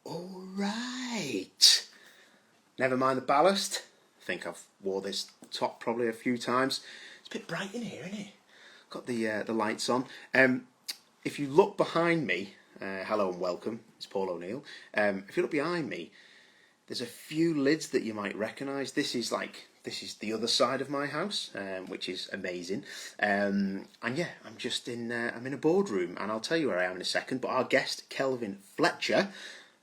All right. Nevermind the Ballast. I think I've wore this top probably a few times. It's a bit bright in here, isn't it? Got the lights on. If you look behind me, hello and welcome. It's Paul O'Neill. If you look behind me, there's a few lids that you might recognise. This is the other side of my house, which is amazing. And yeah, I'm in a boardroom, and I'll tell you where I am in a second. But our guest, Kelvin Fletcher,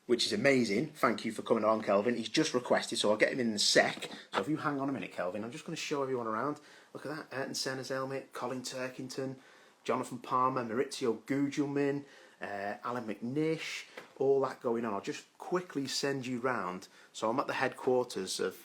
which is amazing. Thank you for coming on, Kelvin. He's just requested, so I'll get him in a sec. So if you hang on a minute, Kelvin, I'm just going to show everyone around. Look at that, Ayrton Senna's helmet, Colin Turkington, Jonathan Palmer, Maurizio Gugelmin, Alan McNish, all that going on. I'll just quickly send you round. So I'm at the headquarters of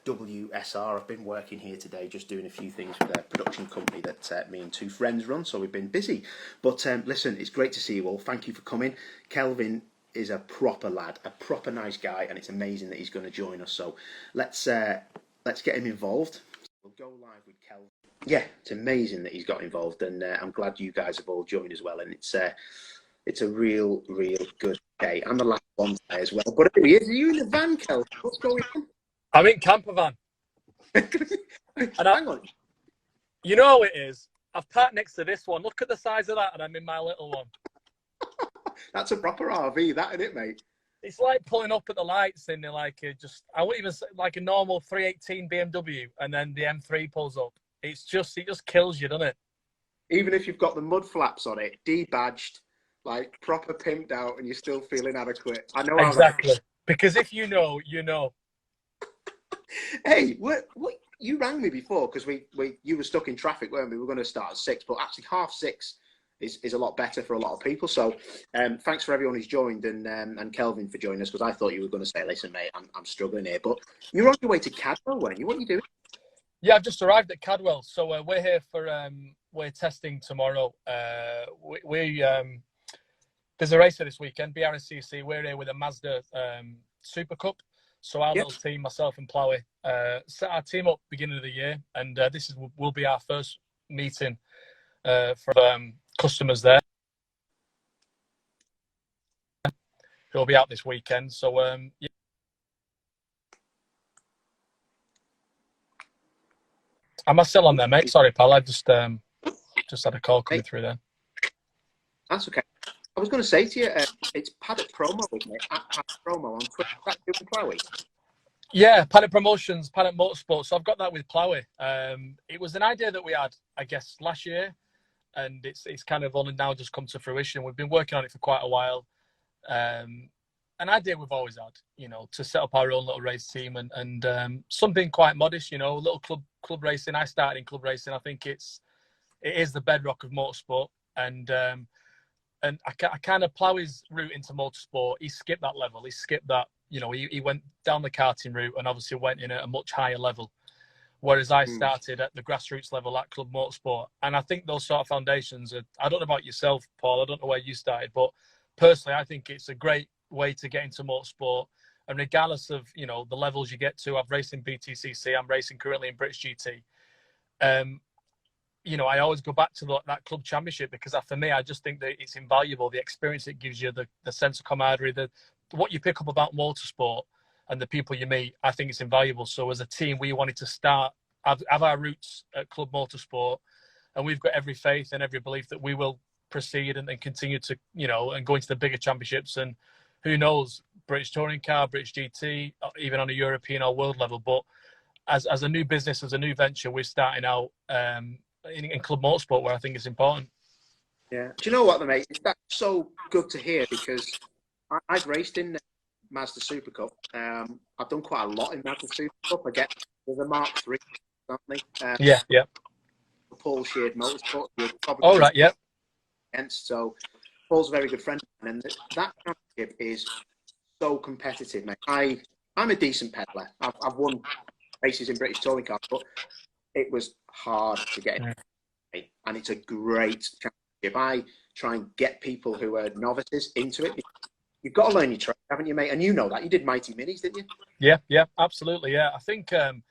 WSR. I've been working here today, just doing a few things with a production company that me and two friends run, so we've been busy. But listen, it's great to see you all. Thank you for coming. Kelvin is a proper lad, a proper nice guy, and it's amazing that he's going to join us. So let's get him involved. We'll go live with Kelvin. Yeah, it's amazing that he's got involved, and I'm glad you guys have all joined as well. And it's a real good day. I'm the last one today as well. But here he is. Are you in the van, Kelvin? What's going on? I'm in camper van. Hang on. You know how it is. I've parked next to this one. Look at the size of that, and I'm in my little one. That's a proper RV, that, isn't it, mate? It's like pulling up at the lights in I wouldn't even say like a normal 318 BMW, and then the M3 pulls up. It just kills you, doesn't it? Even if you've got the mud flaps on it, debadged, like proper pimped out, and you're still feeling adequate. I know exactly. Because if you know, you know. Hey, what? You rang me before because you were stuck in traffic, weren't we? We were going to start at 6, but actually 6:30 is a lot better for a lot of people. So thanks for everyone who's joined, and Kelvin for joining us, because I thought you were going to say, listen, mate, I'm struggling here. But you're on your way to Cadwell, weren't you? What are you doing? Yeah, I've just arrived at Cadwell. So we're here for we're testing tomorrow. There's a racer this weekend, BRSCC. We're here with a Mazda Super Cup. So our little team, myself and Plowie, set our team up beginning of the year, and this will be our first meeting for customers there. Who'll be out this weekend. So yeah. Am I still on there, mate? Sorry, pal. I just had a call coming through there. That's okay. I was going to say to you, it's Paddock Promo, isn't it? At Paddock Promo on Twitter. That's doing Plowie. Yeah, Paddock Promotions, Paddock Motorsport. So I've got that with Plowie. It was an idea that we had, I guess, last year, and it's kind of only now just come to fruition. We've been working on it for quite a while. An idea we've always had, to set up our own little race team and something quite modest, little club racing. I started in club racing. I think it is the bedrock of motorsport, and I kind of Plowie's route into motorsport. He skipped that level. He skipped that. He went down the karting route and obviously went in at a much higher level. Whereas I started at the grassroots level at Club Motorsport. And I think those sort of foundations I don't know about yourself, Paul. I don't know where you started, but personally, I think it's a great way to get into motorsport. And regardless of, the levels you get to, I've raced in BTCC. I'm racing currently in British GT. I always go back to that club championship because for me, I just think that it's invaluable. The experience it gives you, the sense of camaraderie, what you pick up about motorsport and the people you meet, I think it's invaluable. So as a team, we wanted to have our roots at Club Motorsport, and we've got every faith and every belief that we will proceed and continue to, and go into the bigger championships. And who knows, British Touring Car, British GT, even on a European or world level. But as a new business, as a new venture, we're starting out in Club Motorsport, where I think it's important. Yeah. Do you know what, mate? That's so good to hear, because I've raced in Mazda Super Cup. I've done quite a lot in Mazda Super Cup. There's a Mark III, something. Yeah. Paul Sheard Motorsport. All right, yeah. So Paul's a very good friend, and that championship is so competitive, mate. I'm a decent peddler. I've won races in British Touring Car, but it was hard to get in, and it's a great championship. I try and get people who are novices into it. You've got to learn your trade, haven't you, mate? And you know that. You did Mighty Minis, didn't you? Yeah, absolutely. Yeah, I think, and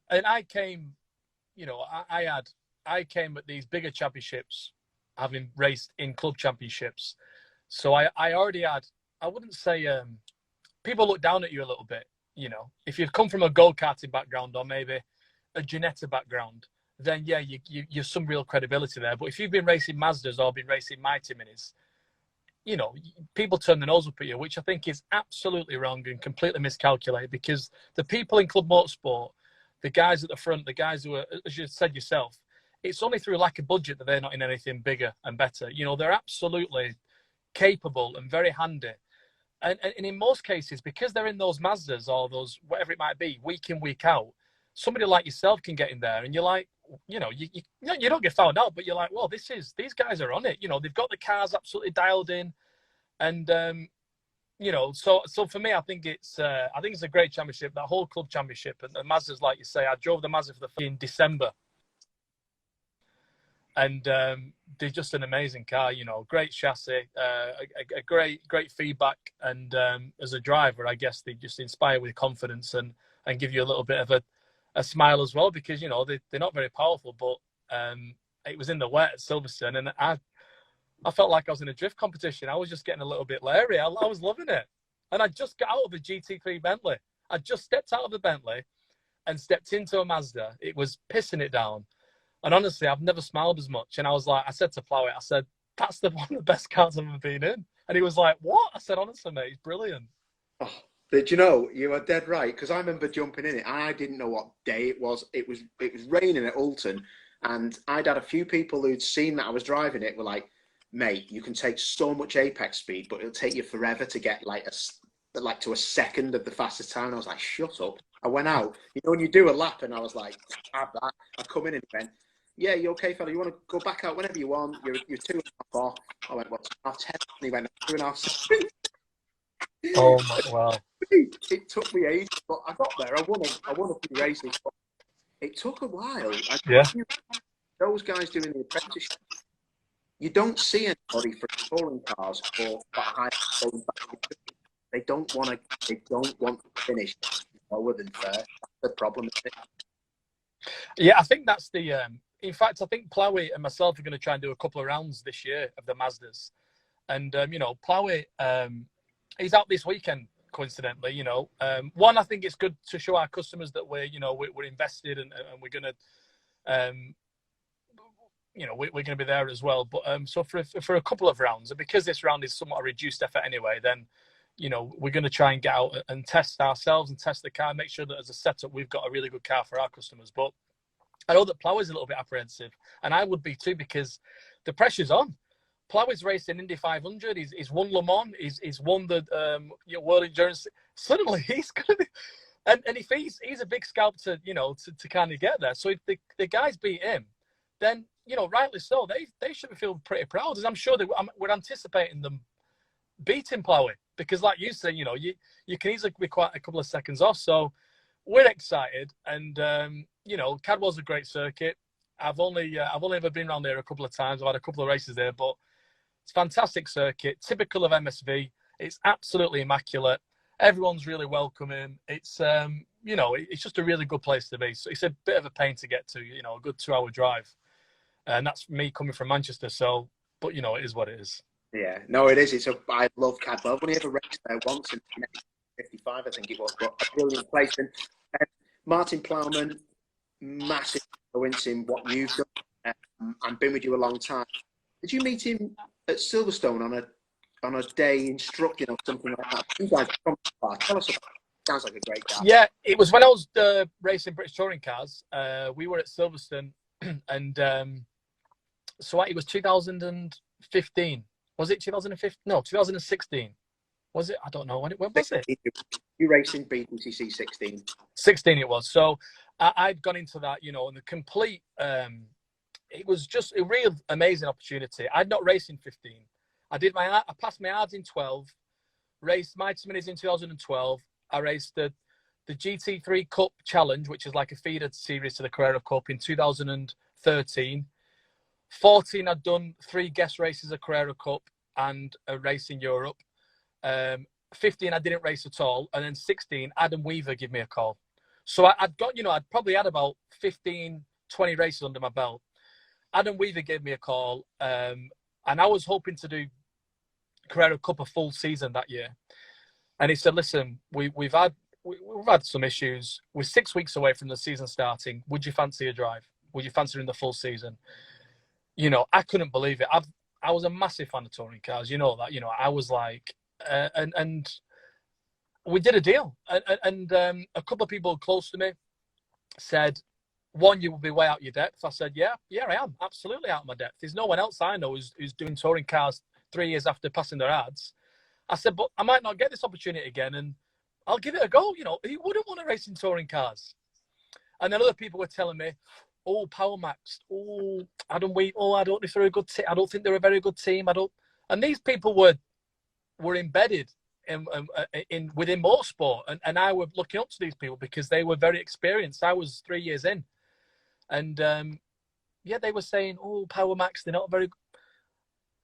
I came, I came at these bigger championships, having raced in club championships. So I already had I wouldn't say people look down at you a little bit. You know, if you've come from a go-karting background or maybe a Ginetta background, then yeah, you've some real credibility there. But if you've been racing Mazdas or been racing Mighty Minis, you know, people turn their nose up at you, which I think is absolutely wrong and completely miscalculated, because the people in Club Motorsport, the guys at the front, the guys who are, as you said yourself, it's only through lack of budget that they're not in anything bigger and better. You know, they're absolutely capable and very handy. And in most cases, because they're in those Mazdas or those, whatever it might be, week in, week out, somebody like yourself can get in there and you're like, you know, you don't get found out, but you're like, well, these guys are on it. You know, they've got the cars absolutely dialed in. And, you know, so for me, I think it's a great championship, that whole club championship. And the Mazdas, like you say, I drove the Mazda in December. And they're just an amazing car, you know, great chassis, a great feedback. And as a driver, I guess they just inspire with confidence and give you a little bit of a smile as well, because, you know, they're not very powerful, but it was in the wet at Silverstone. And I felt like I was in a drift competition. I was just getting a little bit leery. I was loving it. And I just got out of a GT3 Bentley. I just stepped out of the Bentley and stepped into a Mazda. It was pissing it down. And honestly, I've never smiled as much. And I said to Plowett, I said, that's one of the best cars I've ever been in. And he was like, what? I said, honestly, mate, it's brilliant. Oh, did you know, you are dead right, because I remember jumping in it and I didn't know what day it was. It was raining at Alton, and I'd had a few people who'd seen that I was driving it were like, mate, you can take so much apex speed, but it'll take you forever to get like to a second of the fastest time. And I was like, shut up. I went out, you know, when you do a lap, and I was like, have that. I come in and went, yeah, you okay, fella? You want to go back out whenever you want? You're 2.5 off. I went, what, 2.5, 10? And he went, 2.5. Oh my, wow. It took me ages, but I got there. I won a few races, but it took a while. And yeah. Those guys doing the apprenticeship, you don't see anybody from touring cars or high going back. They don't want to finish lower than fair. That's the problem, isn't it? Yeah, I think that's the. In fact, I think Plowett and myself are going to try and do a couple of rounds this year of the Mazdas, and you know, Plowett, he's out this weekend. Coincidentally, you know, one, I think it's good to show our customers that we're invested and we're going to, you know, we're going to be there as well. But so for a couple of rounds, and because this round is somewhat a reduced effort anyway, then, you know, we're going to try and get out and test ourselves and test the car, make sure that as a setup we've got a really good car for our customers. But I know that Plowett's a little bit apprehensive, and I would be too, because the pressure's on. Plowett's racing Indy 500. He's won Le Mans. He's won the World Endurance. Suddenly he's going to be, and if he's a big scalp to kind of get there. So if the guys beat him, then, you know, rightly so, they should be feeling pretty proud. As I'm sure we're anticipating them beating Plowett, because like you say, you know, you can easily be quite a couple of seconds off. So we're excited, and you know, Cadwell's a great circuit. I've only ever been around there a couple of times. I've had a couple of races there, but it's a fantastic circuit, typical of MSV. It's absolutely immaculate. Everyone's really welcoming. It's you know, it's just a really good place to be. So it's a bit of a pain to get to, you know, a good 2-hour drive, and that's me coming from Manchester. So, but you know, it is what it is. Yeah, no, it is. I love Cadwell. I've only ever raced there once in 1955, I think it was, but a brilliant place. And Martin Plowman, massive influence in what you've done, and been with you a long time. Did you meet him at Silverstone on a day instructing or something like that? You guys from far. Tell us about it. Sounds like a great guy. Yeah, it was when I was racing British touring cars. We were at Silverstone, and so it was 2015. Was it 2015? No, 2016. Was it? I don't know. When was it? You racing BTCC 16. 16 it was. So I'd gone into that, you know, and the complete, it was just a real amazing opportunity. I'd not raced in 15. I passed my ARDs in 12, raced Mighty Minis in 2012. I raced the GT3 Cup Challenge, which is like a feeder series to the Carrera Cup, in 2013. 14, I'd done 3 guest races of Carrera Cup and a race in Europe. 15, I didn't race at all. And then 16, Adam Weaver gave me a call. So I'd got, you know, I'd probably had about 15, 20 races under my belt. Adam Weaver gave me a call. And I was hoping to do Carrera Cup a full season that year. And he said, listen, we've had some issues. We're 6 weeks away from the season starting. Would you fancy a drive? Would you fancy in the full season? You know, I couldn't believe it. I was a massive fan of touring cars. You know that. You know, I was like, and we did a deal. And a couple of people close to me said, one, you will be way out your depth. I said, yeah, I am absolutely out of my depth. There's no one else I know who's doing touring cars 3 years after passing their ads. I said, but I might not get this opportunity again, and I'll give it a go. You know, who wouldn't want to race in touring cars? And then other people were telling me, oh, Power Max, oh, Adam Wheat, oh, I don't know if they're a good team. I don't think they're a very good team. And these people were embedded in within motorsport, and I were looking up to these people because they were very experienced. I was 3 years in, and they were saying, oh, Power Max, they're not very good.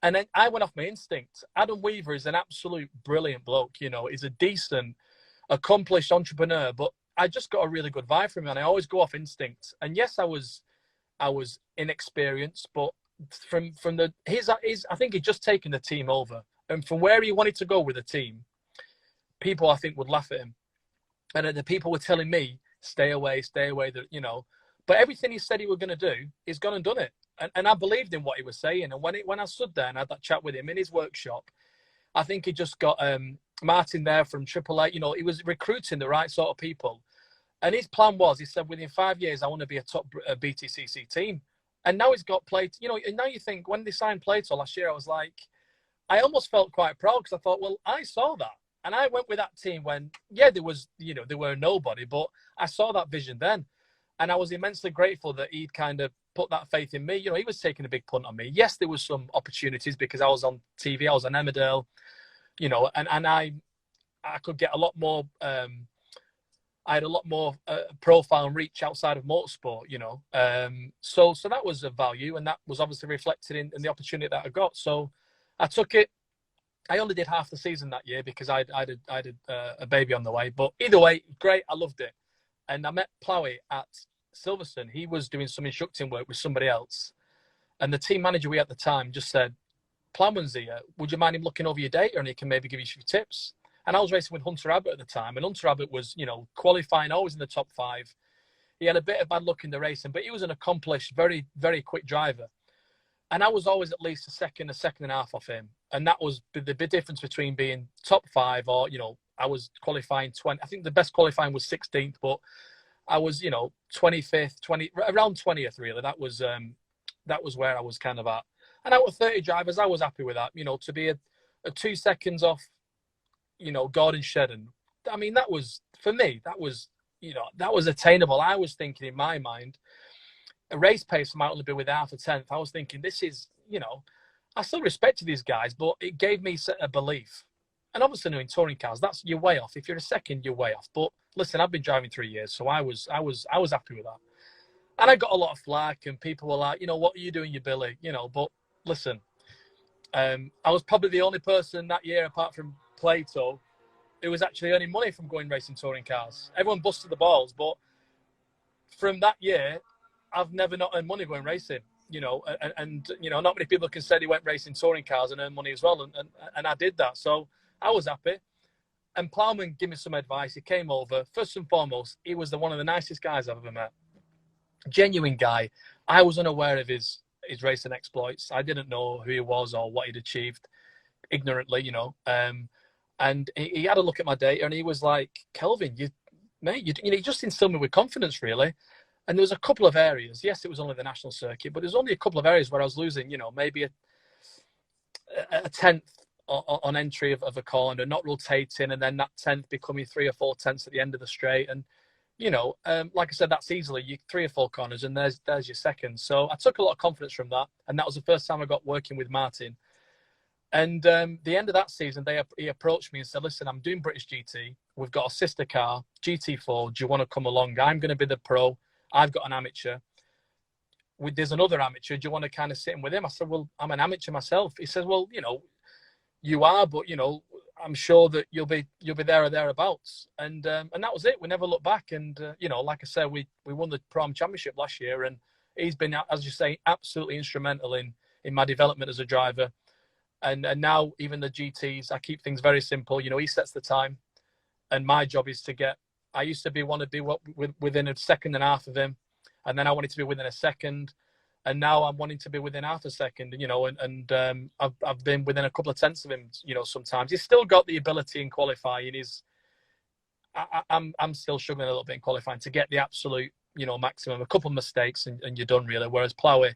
And then I went off my instinct. Adam Weaver is an absolute brilliant bloke. You know, he's a decent, accomplished entrepreneur, but I just got a really good vibe from him, and I always go off instinct. And yes, I was inexperienced, but I think he'd just taken the team over, and from where he wanted to go with the team, people I think would laugh at him, and the people were telling me, stay away, that, you know. But everything he said he was going to do, he's gone and done it. And I believed in what he was saying. And when I stood there and had that chat with him in his workshop, I think he just got Martin there from AAA. You know, he was recruiting the right sort of people. And his plan was, he said, within 5 years, I want to be a top BTCC team. And now he's got Plato. You know, and now you think, when they signed Plato last year, I was like, I almost felt quite proud because I thought, well, I saw that. And I went with that team when, there was, you know, they were nobody, but I saw that vision then. And I was immensely grateful that he'd kind of put that faith in me. You know, he was taking a big punt on me. Yes, there was some opportunities because I was on TV, I was on Emmerdale, you know, and I could get a lot more, I had a lot more profile and reach outside of motorsport, you know. So that was a value, and that was obviously reflected in the opportunity that I got. So I took it. I only did half the season that year because I had a baby on the way. But either way, great. I loved it. And I met Plowie at Silverstone. He was doing some instructing work with somebody else. And the team manager we had at the time just said, Plowman's here. Would you mind him looking over your data and he can maybe give you a few tips? And I was racing with Hunter Abbott at the time. And Hunter Abbott was, you know, qualifying, always in the top 5. He had a bit of bad luck in the racing, but he was an accomplished, very, very quick driver. And I was always at least a second and a half off him. And that was the big difference between being top 5 or, you know, I was qualifying 20. I think the best qualifying was 16th, but I was, you know, 25th, around 20th, really. That was where I was kind of at. And out of 30 drivers, I was happy with that. You know, to be a 2 seconds off, you know, Gordon Shedden. I mean, that was, for me, that was, you know, that was attainable. I was thinking in my mind, a race pace might only be with half a tenth. I was thinking, this is, you know, I still respected these guys, but it gave me a belief. And obviously, in touring cars, that's you're way off. If you're a second, you're way off. But listen, I've been driving 3 years, so I was happy with that. And I got a lot of flack, and people were like, you know, what are you doing, you Billy? You know, but listen, I was probably the only person that year, apart from Plato, who was actually earning money from going racing touring cars. Everyone busted the balls, but from that year, I've never not earned money going racing. You know, and you know, not many people can say they went racing touring cars and earn money as well, and I did that. So I was happy. And Plowman gave me some advice. He came over. First and foremost, he was one of the nicest guys I've ever met. Genuine guy. I was unaware of his racing exploits. I didn't know who he was or what he'd achieved, ignorantly, you know. And he had a look at my data, and he was like, Kelvin, you know, he just instilled me with confidence, really. And there was a couple of areas. Yes, it was only the national circuit, but there's only a couple of areas where I was losing, you know, maybe a tenth on entry of a corner, not rotating, and then that 10th becoming 3 or 4 tenths at the end of the straight. And, you know, like I said, that's easily you 3 or 4 corners, and there's your second. So I took a lot of confidence from that. And that was the first time I got working with Martin. And the end of that season, he approached me and said, listen, I'm doing British GT. We've got a sister car, GT4. Do you want to come along? I'm going to be the pro. I've got an amateur. There's another amateur. Do you want to kind of sit in with him? I said, well, I'm an amateur myself. He says, well, you know, you are, but, you know, I'm sure that you'll be there or thereabouts. And that was it. We never looked back. And, you know, like I said, we won the Pro-Am Championship last year. And he's been, as you say, absolutely instrumental in my development as a driver. And now even the GTs, I keep things very simple. You know, he sets the time, and my job is to get. I used to want to be within a second and a half of him, and then I wanted to be within a second, and now I'm wanting to be within half a second. You know, and I've been within a couple of tenths of him. You know, sometimes he's still got the ability in qualifying. I'm still struggling a little bit in qualifying to get the absolute, you know, maximum. A couple of mistakes and you're done really. Whereas Ploughy,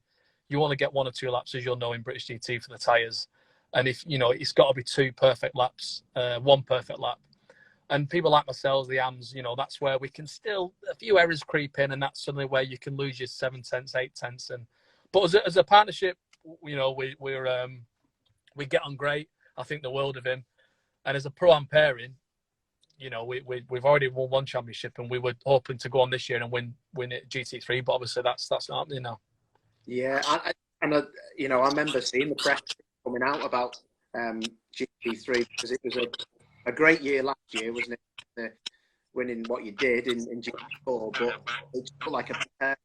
you only get 1 or 2 laps, as you'll know, in British GT for the tyres. And if you know, it's got to be 2 perfect laps, 1 perfect lap. And people like myself, the AMs, you know, that's where we can still, a few errors creep in, and that's suddenly where you can lose your 7 tenths, 8 tenths. But as a partnership, you know, we get on great. I think the world of him. And as a pro-am pairing, you know, we've already won 1 championship, and we were hoping to go on this year and win it GT3. But obviously, that's not happening now. Yeah, you know, I remember seeing the press coming out about GT3 because it was a great year last year, wasn't it? Winning what you did in GT4, but it felt like a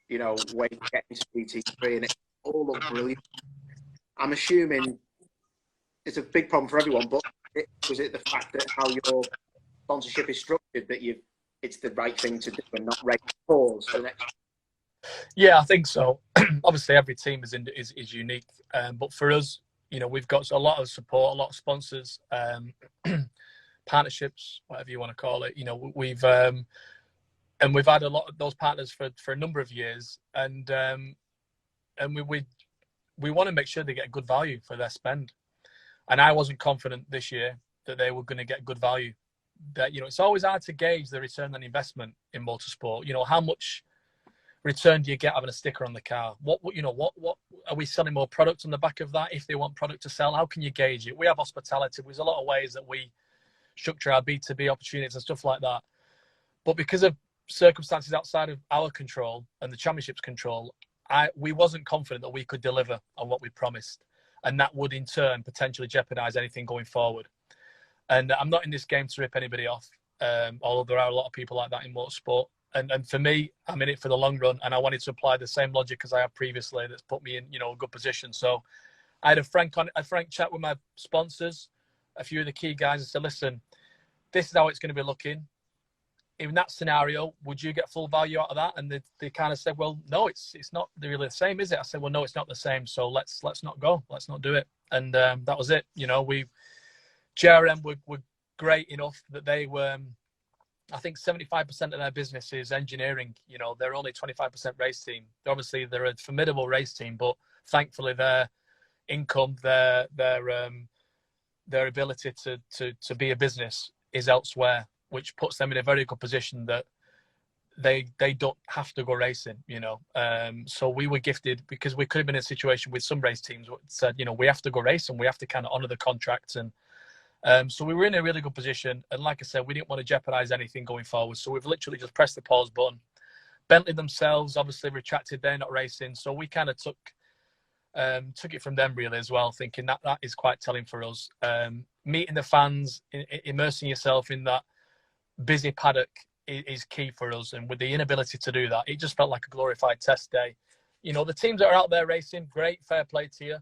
you know, way to get into GT3, and it all looked brilliant. I'm assuming it's a big problem for everyone, but was it the fact that how your sponsorship is structured that it's the right thing to do and not raise pause for the next? Yeah, I think so. Obviously, every team is unique, but for us, you know, we've got a lot of support, a lot of sponsors, partnerships, whatever you want to call it. You know, we've had a lot of those partners for a number of years, and we want to make sure they get good value for their spend. And I wasn't confident this year that they were going to get good value. That, you know, it's always hard to gauge the return on investment in motorsport. You know, how much return do you get having a sticker on the car? What are we selling more product on the back of that? If they want product to sell, how can you gauge it? We have hospitality. There's a lot of ways that we structure our B2B opportunities and stuff like that. But because of circumstances outside of our control and the championship's control, we wasn't confident that we could deliver on what we promised, and that would in turn potentially jeopardize anything going forward. And I'm not in this game to rip anybody off, although there are a lot of people like that in motorsport. And for me, I'm in it for the long run, and I wanted to apply the same logic as I have previously that's put me in, you know, a good position. So I had a frank chat with my sponsors, a few of the key guys, and said, listen, this is how it's going to be looking. In that scenario, would you get full value out of that? And they kind of said, well, no, it's not really the same, is it? I said, well, no, it's not the same. So let's not go. Let's not do it. And that was it. You know, JRM were great enough that they were, I think 75% of their business is engineering. You know, they're only 25% race team. Obviously, they're a formidable race team, but thankfully their income, their ability to be a business is elsewhere, which puts them in a very good position that they don't have to go racing, you know. So we were gifted because we could have been in a situation with some race teams that said, you know, we have to go race and we have to kind of honour the contracts. And so we were in a really good position. And like I said, we didn't want to jeopardise anything going forward. So we've literally just pressed the pause button. Bentley themselves obviously retracted, they're not racing. So we kind of took it from them really as well, thinking that is quite telling for us. Meeting the fans, immersing yourself in that busy paddock is key for us. And with the inability to do that, it just felt like a glorified test day. You know, the teams that are out there racing, great, fair play to you.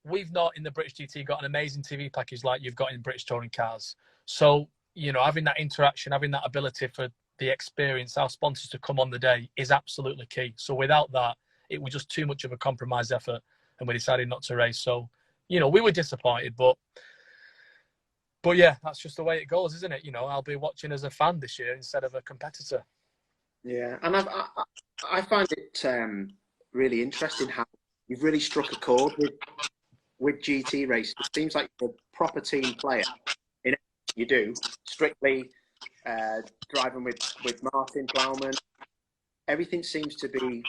We've not in the British GT got an amazing TV package like you've got in British touring cars. So, you know, having that interaction, having that ability for the experience, our sponsors to come on the day is absolutely key. So without that, it was just too much of a compromised effort, and we decided not to race. So, you know, we were disappointed, but yeah, that's just the way it goes, isn't it? You know, I'll be watching as a fan this year instead of a competitor. Yeah, and I find it really interesting how you've really struck a chord with GT racing. It seems like you're a proper team player in everything you do. Strictly driving with Martin Plowman. Everything seems to be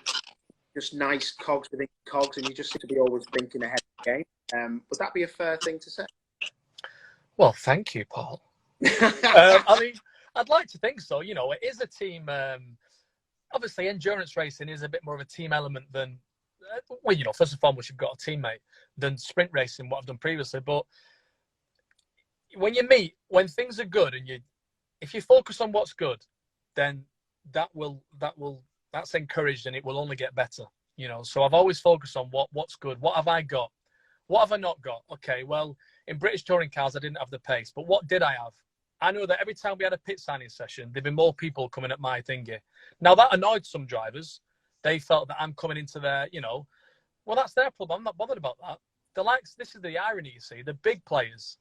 just nice cogs within cogs, and you just seem to be always thinking ahead of the game. Would that be a fair thing to say? Well, thank you, Paul. I mean, I'd like to think so. You know, it is a team. Obviously, endurance racing is a bit more of a team element than, well, you know, first and foremost, you've got a teammate, than sprint racing, what I've done previously. But when you meet, when things are good, and if you focus on what's good, then that's encouraged, and it will only get better. You know, so I've always focused on what's good. What have I got? What have I not got? Okay, well, in British touring cars, I didn't have the pace, but what did I have? I know that every time we had a pit signing session, there'd be more people coming at my thingy. Now, that annoyed some drivers. They felt that I'm coming into their, well, that's their problem. I'm not bothered about that. This is the irony, you see, the big players,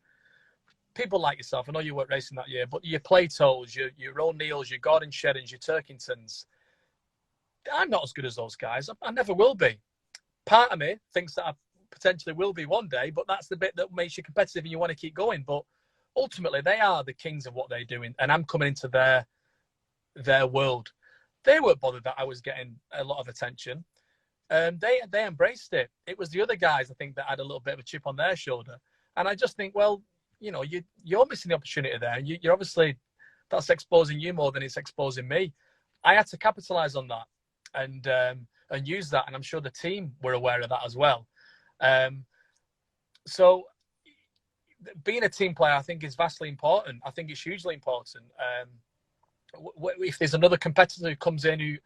people like yourself, I know you weren't racing that year, but your Platos, your O'Neills, your Gordon Sheddons, your Turkingtons, I'm not as good as those guys. I never will be. Part of me thinks that I potentially will be one day, but that's the bit that makes you competitive and you want to keep going. But ultimately, they are the kings of what they're doing, and I'm coming into their world. They weren't bothered that I was getting a lot of attention. They embraced it. It was the other guys, I think, that had a little bit of a chip on their shoulder. And I just think, well, you're missing the opportunity there. And you're obviously, that's exposing you more than it's exposing me. I had to capitalize on that and use that. And I'm sure the team were aware of that as well. So being a team player, I think, is vastly important. I think it's hugely important. If there's another competitor who comes in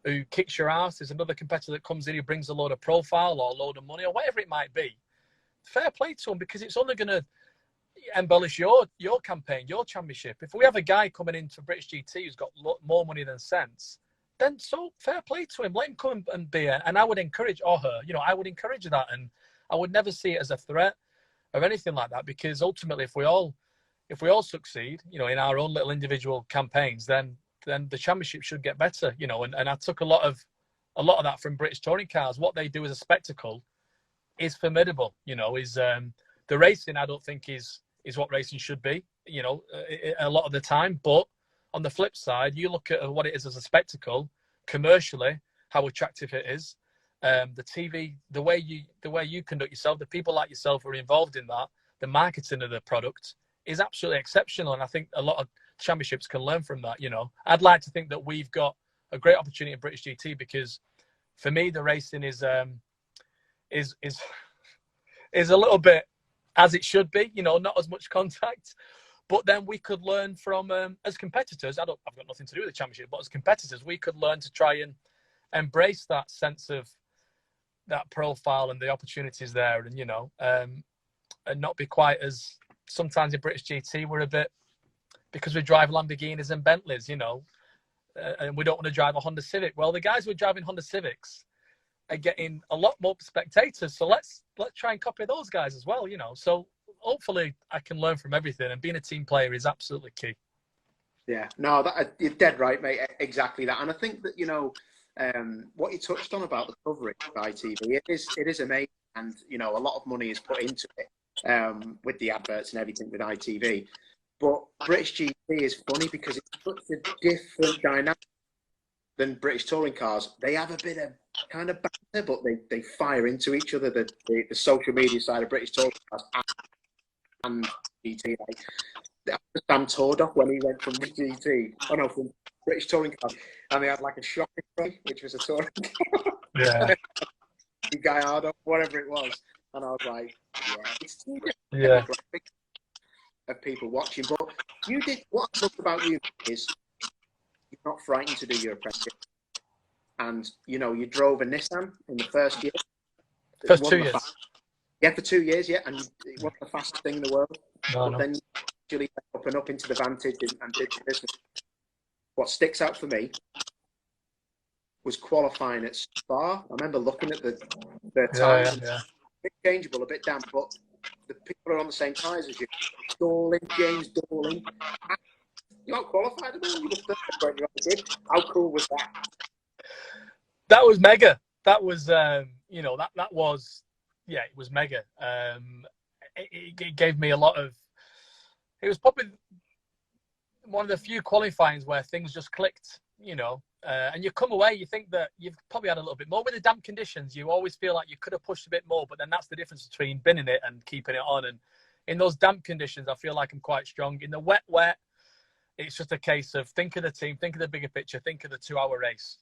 who kicks your ass, there's another competitor that comes in who brings a load of profile or a load of money or whatever it might be, fair play to them, because it's only going to embellish your campaign, your championship. If we have a guy coming into British GT who's got more money than sense, then so fair play to him. Let him come and be it. And I would encourage, or her, I would encourage that. And I would never see it as a threat or anything like that, because ultimately, if we all succeed, in our own little individual campaigns, then the championship should get better, and I took a lot of that from British touring cars. What they do as a spectacle is formidable, is the racing, I don't think is what racing should be, a lot of the time. But on the flip side, you look at what it is as a spectacle, commercially, how attractive it is. The TV, the way you conduct yourself, the people like yourself who are involved in that, the marketing of the product is absolutely exceptional. And I think a lot of championships can learn from that. I'd like to think that we've got a great opportunity in British GT, because for me, the racing is a little bit as it should be, not as much contact. But then we could learn from, as competitors, I've got nothing to do with the championship, but as competitors, we could learn to try and embrace that sense of that profile and the opportunities there, and and not be quite as, sometimes in British GT we're a bit, because we drive Lamborghinis and Bentleys, and we don't want to drive a Honda Civic. Well, the guys who are driving Honda Civics are getting a lot more spectators, so let's try and copy those guys as well, So hopefully I can learn from everything, and being a team player is absolutely key. Yeah, no, you're dead right, mate. Exactly that. And I think that, what you touched on about the coverage of ITV, it is amazing. And, a lot of money is put into it with the adverts and everything with ITV. But British GT is funny because it's such a different dynamic than British touring cars. They have a bit of kind of banter, but they fire into each other. The social media side of British touring cars and GT. Sam Tordoff when he went from GT, from British touring car, and they had like a shopping trolley, which was a touring car. Yeah. Gallardo, whatever it was, and I was like, it's too different of people watching. But what I love about you is you're not frightened to do your apprenticeship, and you drove a Nissan in the first year. First 2 years. For 2 years, and it wasn't the fastest thing in the world. No. Then actually up and up into the Vantage and did the business. What sticks out for me was qualifying at Spa. I remember looking at the tyres. Yeah. A bit changeable, a bit damp, but the people are on the same tyres as you. James Dorling. You got qualified at all. You were third when you ever did. How cool was that? That was mega. That was, that was, it was mega. It gave me a lot of. It was probably one of the few qualifyings where things just clicked, and you come away, you think that you've probably had a little bit more. With the damp conditions, you always feel like you could have pushed a bit more, but then that's the difference between binning it and keeping it on. And in those damp conditions, I feel like I'm quite strong. In the wet, it's just a case of think of the team, think of the bigger picture, think of the 2-hour race.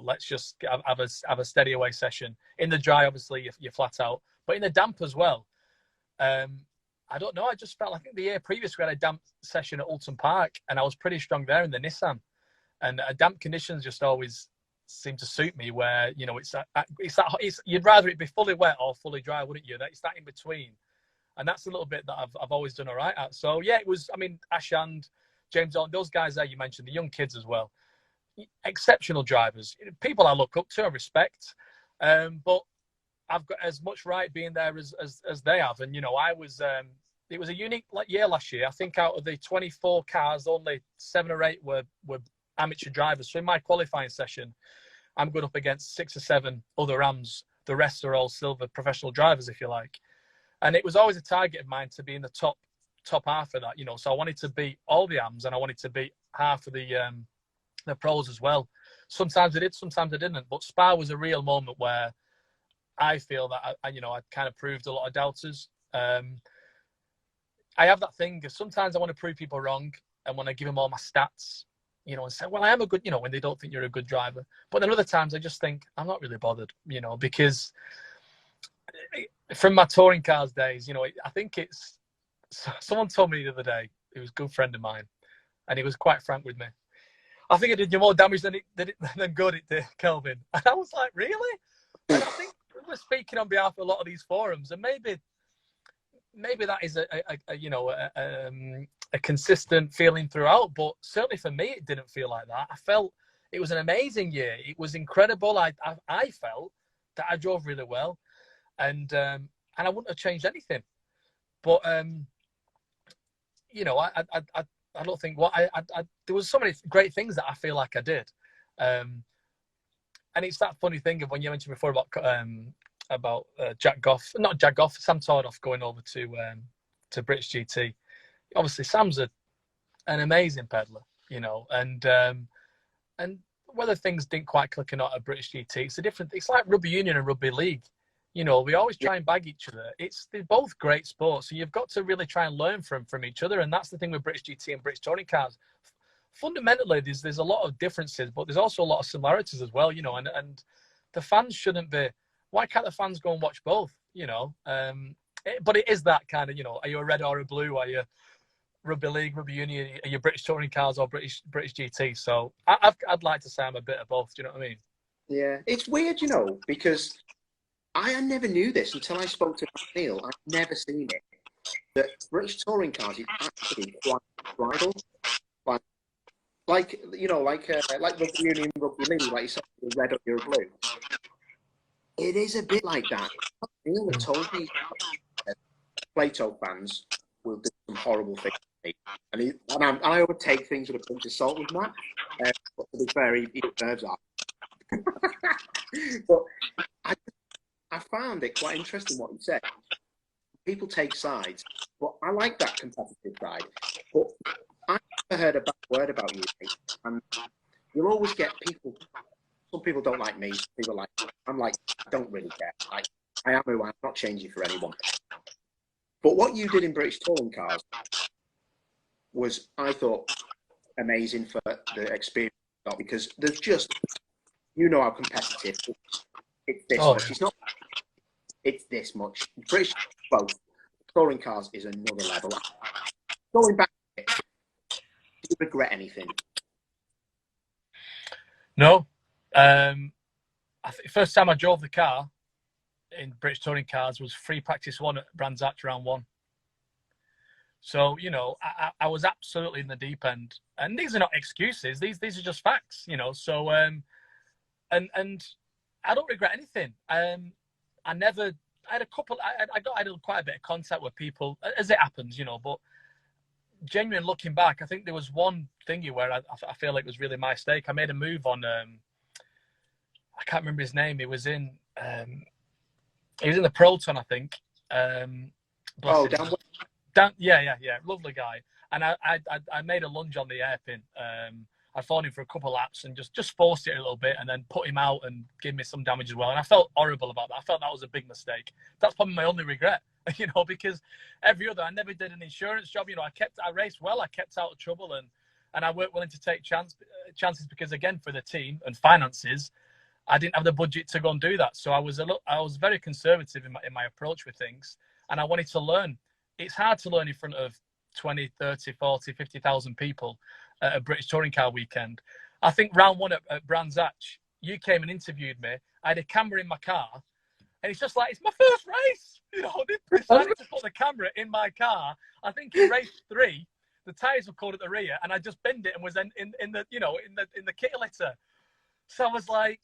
Let's just have a steady away session. In the dry, obviously, you're flat out. But in the damp as well, I don't know. I just felt, I think the year previous we had a damp session at Alton Park, and I was pretty strong there in the Nissan. And damp conditions just always seem to suit me, where you'd rather it be fully wet or fully dry, wouldn't you? It's that in between, and that's a little bit that I've always done all right at. So yeah, it was. I mean, Ashand, James Orton, those guys there you mentioned, the young kids as well, exceptional drivers, people I look up to, I respect, but I've got as much right being there as they have. And I was. It was a unique year last year. I think out of the 24 cars, only 7 or 8 were amateur drivers. So in my qualifying session, I'm going up against 6 or 7 other Rams. The rest are all silver professional drivers, if you like. And it was always a target of mine to be in the top half of that. So I wanted to beat all the AMs, and I wanted to beat half of the pros as well. Sometimes I did, sometimes I didn't. But Spa was a real moment where I feel that I kind of proved a lot of doubters. I have that thing of sometimes I want to prove people wrong, and when I give them all my stats, and say, well, I am a good, when they don't think you're a good driver. But then other times I just think I'm not really bothered, because from my touring cars days, I think it's, someone told me the other day, he was a good friend of mine, and he was quite frank with me. I think it did you more damage than good it did, Kelvin. And I was like, really? And I think we're speaking on behalf of a lot of these forums, and maybe that is a consistent feeling throughout, but certainly for me, it didn't feel like that. I felt it was an amazing year. It was incredible. I felt that I drove really well, and I wouldn't have changed anything. But I don't think there was so many great things that I feel like I did, and it's that funny thing of when you mentioned before about Sam Tordoff going over to British GT. Obviously, Sam's an amazing peddler, and whether things didn't quite click or not at British GT, it's like rugby union and rugby league. We always try and bag each other. They're both great sports, so you've got to really try and learn from each other, and that's the thing with British GT and British touring cars. Fundamentally, there's a lot of differences, but there's also a lot of similarities as well, and the fans shouldn't be. Why can't the fans go and watch both? But it is that kind of, are you a red or a blue? Are you rugby league, rugby union? Are you British touring cars or British GT? So I'd like to say I'm a bit of both. Do you know what I mean? Yeah, it's weird, because I never knew this until I spoke to Neil. I've never seen it. That British touring cars is actually quite rival. Like rugby union, rugby league, like you said, you're red or you're blue. It is a bit like that. Neil had told me Plato fans will do some horrible things to me. And I would take things with a pinch of salt with that. But to be fair, he deserves that. But I found it quite interesting what he said. People take sides, but I like that competitive side. But I never heard a bad word about you, mate. And you'll always get people. Some people don't like me. Some people like me. I'm like, I don't really care. I am who I am. I'm not changing for anyone. But what you did in British touring cars was, I thought, amazing for the experience, because there's just, how competitive it's this much. Yeah. It's not. It's this much. British both touring cars is another level. Going back, do you regret anything? No. I think first time I drove the car in British touring cars was free practice 1 at Brands Hatch round 1. So I was absolutely in the deep end, and these are not excuses. These are just facts. So and I don't regret anything. I had a couple. I had quite a bit of contact with people as it happens, but genuine looking back, I think there was one thingy where I feel like it was really my mistake. I made a move on. I can't remember his name. He was in the Proton, I think. Yeah. Lovely guy. And I made a lunge on the hairpin. I fought him for a couple of laps and just forced it a little bit, and then put him out and gave me some damage as well. And I felt horrible about that. I felt that was a big mistake. That's probably my only regret, because every other, I never did an insurance job. I raced well. I kept out of trouble, and I weren't willing to take chances because, again, for the team and finances, I didn't have the budget to go and do that. So I was very conservative in my approach with things, and I wanted to learn. It's hard to learn in front of 20, 30, 40, 50,000 people at a British touring car weekend. I think round 1 at Brands Hatch, you came and interviewed me. I had a camera in my car, and it's just like, it's my first race. You know, they decided to put the camera in my car. I think in race 3, the tyres were cold at the rear, and I just binned it and was in the kitty litter. So I was like,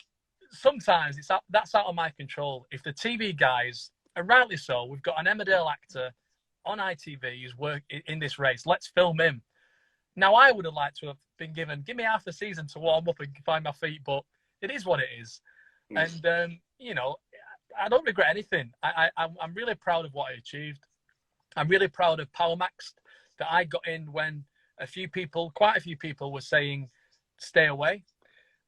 sometimes that's out of my control. If the TV guys, and rightly so, we've got an Emmerdale actor on ITV who's working in this race. Let's film him. Now, I would have liked to have been give me half the season to warm up and find my feet, but it is what it is. And, I don't regret anything. I'm really proud of what I achieved. I'm really proud of PowerMax, that I got in when quite a few people were saying, stay away.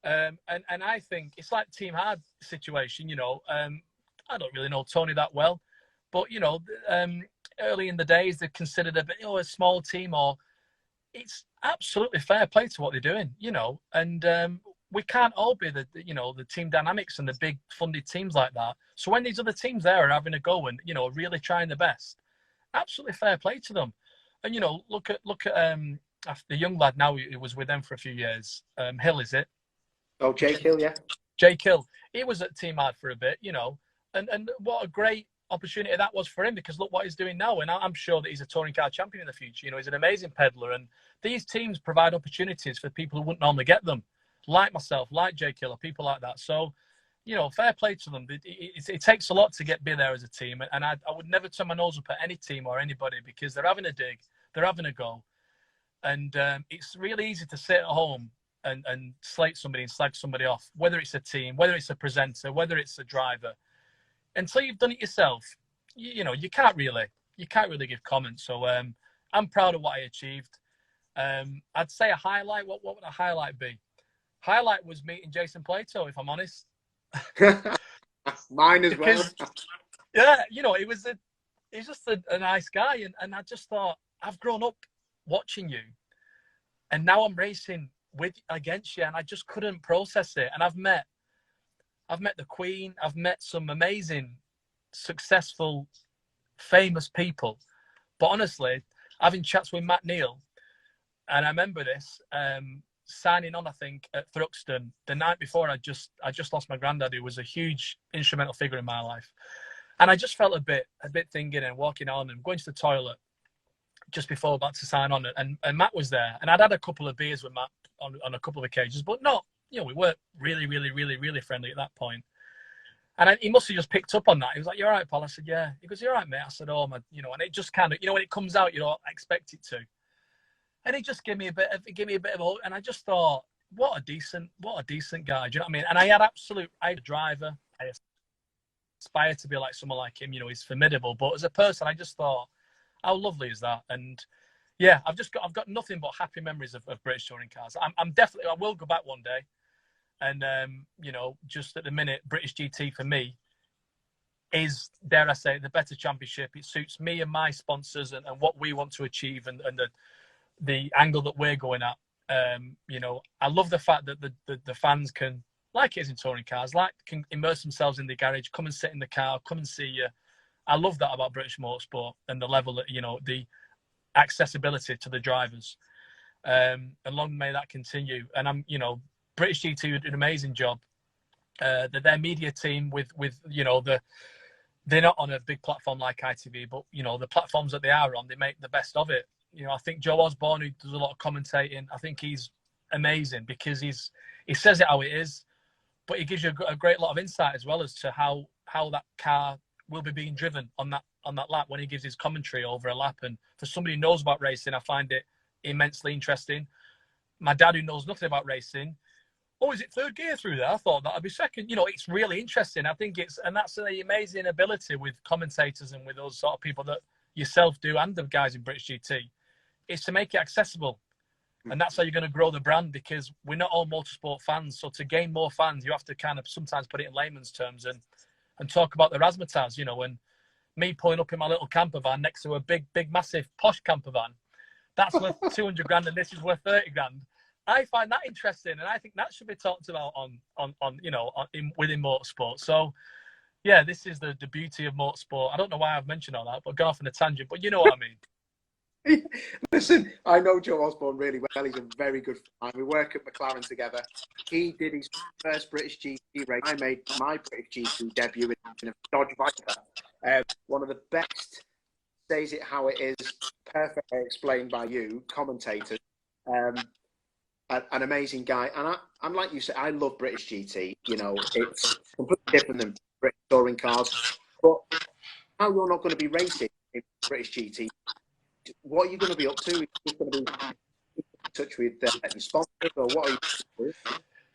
And I think it's like Team Hard situation, I don't really know Tony that well, but, early in the days, they're considered a small team, or it's absolutely fair play to what they're doing, and we can't all be the team dynamics and the big funded teams like that. So when these other teams there are having a go and, really trying their best, absolutely fair play to them. And, look at the young lad now who was with them for a few years, Hill, is it? Oh, Jake Hill, yeah. Jake Hill. He was at Team Hard for a bit, and what a great opportunity that was for him, because look what he's doing now, and I'm sure that he's a touring car champion in the future. He's an amazing peddler, and these teams provide opportunities for people who wouldn't normally get them, like myself, like Jake Hill, people like that. So, fair play to them. It takes a lot to be there as a team, and I would never turn my nose up at any team or anybody, because they're having a dig, they're having a go, and it's really easy to sit at home and slate somebody and slag somebody off, whether it's a team, whether it's a presenter, whether it's a driver. Until you've done it yourself, you can't really give comments. So I'm proud of what I achieved. I'd say a highlight. What would a highlight be? Highlight was meeting Jason Plato, if I'm honest. Mine as well. Yeah, he's just a nice guy, and I just thought, I've grown up watching you, and now I'm racing against you, and I just couldn't process it. And I've met the Queen. I've met some amazing, successful, famous people. But honestly, having chats with Matt Neal, and I remember this, signing on, I think, at Thruxton the night before I just lost my granddad, who was a huge instrumental figure in my life. And I just felt a bit thinking and walking on and going to the toilet just before about to sign on. And Matt was there. And I'd had a couple of beers with Matt on a couple of occasions, but not, we weren't really, really, really, really friendly at that point. And he must have just picked up on that. He was like, "You all right, Paul?" I said, "Yeah." He goes, "You all right, mate?" I said, "Oh, man." And it just kind of, when it comes out, you don't expect it to. And he just gave me a bit of hope. And I just thought, what a decent guy. Do you know what I mean? And I had a driver. I aspired to be like someone like him. He's formidable. But as a person, I just thought, how lovely is that? And yeah, I've got nothing but happy memories of British touring cars. I will go back one day. And, just at the minute, British GT for me is, dare I say, the better championship. It suits me and my sponsors and what we want to achieve and the angle that we're going at. I love the fact that the fans can, like it is in touring cars, can immerse themselves in the garage, come and sit in the car, come and see you. I love that about British motorsport and the level that, the accessibility to the drivers. And long may that continue. And British GT did an amazing job. Their media team with they're not on a big platform like ITV, but the platforms that they are on, they make the best of it. I think Joe Osborne, who does a lot of commentating, I think he's amazing because he says it how it is, but he gives you a great lot of insight as well as to how that car will be being driven on that lap when he gives his commentary over a lap. And for somebody who knows about racing, I find it immensely interesting. My dad, who knows nothing about racing, "Oh, is it third gear through there? I thought that'd be second." It's really interesting. I think and that's the amazing ability with commentators and with those sort of people that yourself do and the guys in British GT, is to make it accessible. And that's how you're going to grow the brand, because we're not all motorsport fans. So to gain more fans, you have to kind of sometimes put it in layman's terms and talk about the razzmatazz, and me pulling up in my little camper van next to a big, massive posh camper van. That's worth 200 grand and this is worth 30 grand. I find that interesting, and I think that should be talked about within motorsport. So, yeah, this is the beauty of motorsport. I don't know why I've mentioned all that, but go off on a tangent. But you know what I mean. Listen, I know Joe Osborne really well. He's a very good friend. We work at McLaren together. He did his first British GT race. I made my British GT debut in a Dodge Viper. One of the best, says it how it is, perfectly explained by you, commentators. An amazing guy. And I'm like you said, I love British GT. You know, it's completely different than British touring cars. But how you're not going to be racing in British GT, what are you going to be up to? Are you just going to be in touch with your sponsors, or what are you doing?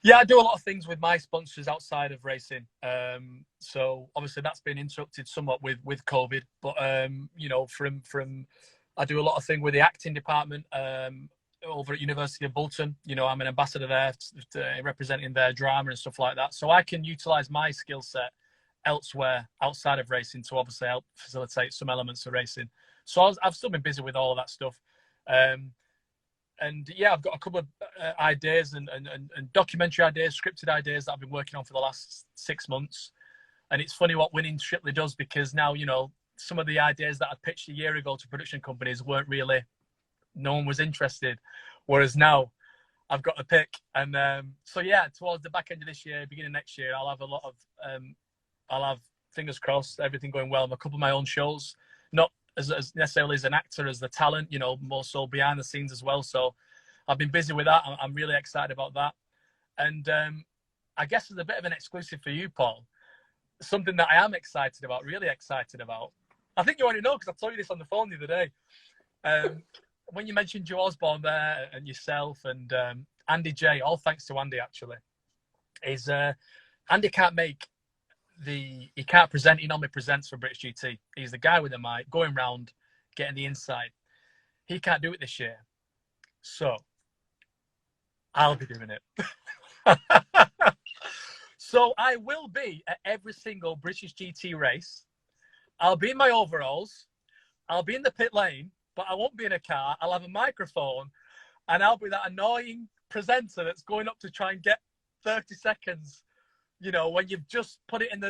Yeah, I do a lot of things with my sponsors outside of racing. So obviously that's been interrupted somewhat with COVID. But you know, from I do a lot of things with the acting department over at University of Bolton. You know, I'm an ambassador there, representing their drama and stuff like that. So I can utilize my skill set elsewhere outside of racing to obviously help facilitate some elements of racing. So I've still been busy with all of that stuff. And yeah, I've got a couple of ideas and documentary ideas, scripted ideas that I've been working on for the last 6 months. And it's funny what winning Strictly does, because now, you know, some of the ideas that I pitched a year ago to production companies weren't really, no one was interested. Whereas now I've got a pick. And so yeah, towards the back end of this year, beginning next year, I'll have a lot of, I'll have, fingers crossed, everything going well, a couple of my own shows, not as necessarily as an actor, as the talent, you know, more so behind the scenes as well. So I've been busy with that. I'm really excited about that. And I guess as a bit of an exclusive for you, Paul, something that I am excited about, really excited about. I think you already know, because I told you this on the phone the other day. When you mentioned Joe Osborne there and yourself and Andy J, all thanks to Andy actually, is Andy can't make he can't present. He normally presents for British GT. He's the guy with the mic going round, getting the inside. He can't do it this year. So I'll be doing it. So I will be at every single British GT race. I'll be in my overalls. I'll be in the pit lane, but I won't be in a car. I'll have a microphone, and I'll be that annoying presenter that's going up to try and get 30 seconds. You know, when you've just put it in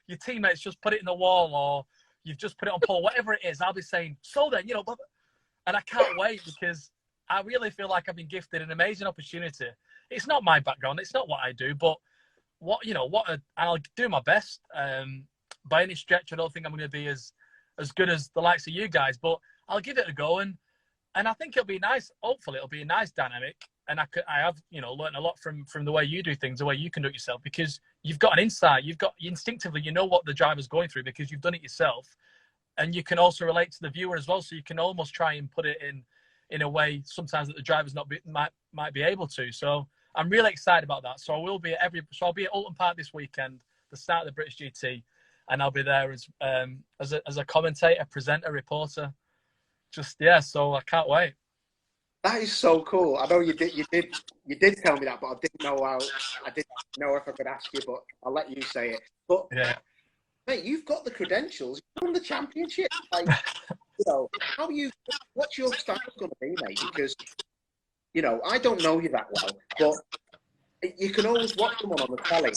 your teammates just put it in the wall, or you've just put it on pole, whatever it is, I'll be saying, so then, you know, and I can't wait, because I really feel like I've been gifted an amazing opportunity. It's not my background. It's not what I do, but I'll do my best. By any stretch, I don't think I'm going to be as good as the likes of you guys, but I'll give it a go. And I think it'll be nice. Hopefully it'll be a nice dynamic. And I have, you know, learned a lot from the way you do things, the way you conduct yourself, because you've got an insight. You've got instinctively, you know what the driver's going through because you've done it yourself, and you can also relate to the viewer as well. So you can almost try and put it in a way sometimes that the drivers might be able to. So I'm really excited about that. So I'll be at Alton Park this weekend, the start of the British GT, and I'll be there as a commentator, presenter, reporter. So I can't wait. That is so cool. I know you did tell me that, but I didn't know if I could ask you, but I'll let you say it. But yeah, mate, you've got the credentials. You've won the championship. Like, you know, what's your style going to be, mate? Because, you know, I don't know you that well, but you can always watch someone on the telly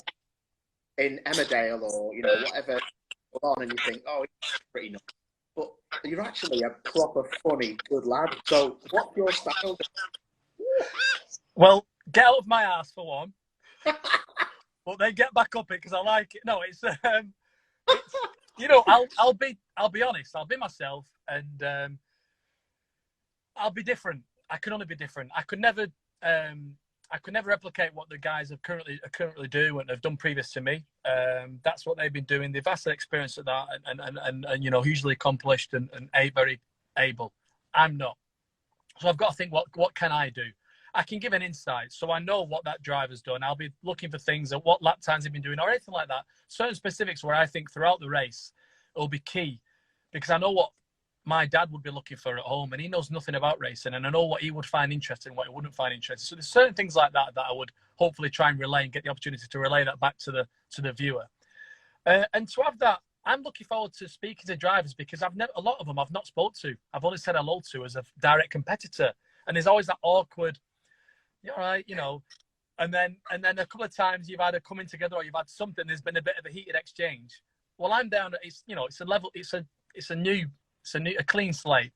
in Emmerdale or, you know, whatever on, and you think, oh, it's pretty nice. But you're actually a proper funny, good lad. So what's your style? Well, get out of my ass for one, but then get back up it because I like it. No, it's you know, I'll be honest. I'll be myself, and I'll be different. I can only be different. I could never replicate what the guys currently do and have done previous to me. That's what they've been doing. They've vastly experience at that, and you know, hugely accomplished and very able. I'm not. So I've got to think, what can I do? I can give an insight, so I know what that driver's done. I'll be looking for things at what lap times they've been doing or anything like that. Certain specifics where I think throughout the race it'll be key, because I know what my dad would be looking for at home, and he knows nothing about racing, and I know what he would find interesting and what he wouldn't find interesting. So there's certain things like that I would hopefully try and relay and get the opportunity to relay that back to the viewer. And to have that, I'm looking forward to speaking to drivers, because a lot of them I've not spoke to. I've only said hello to as a direct competitor, and there's always that awkward, you're right, you know, and then a couple of times you've either coming together or you've had something. There's been a bit of a heated exchange. Well, I'm down. It's a clean slate,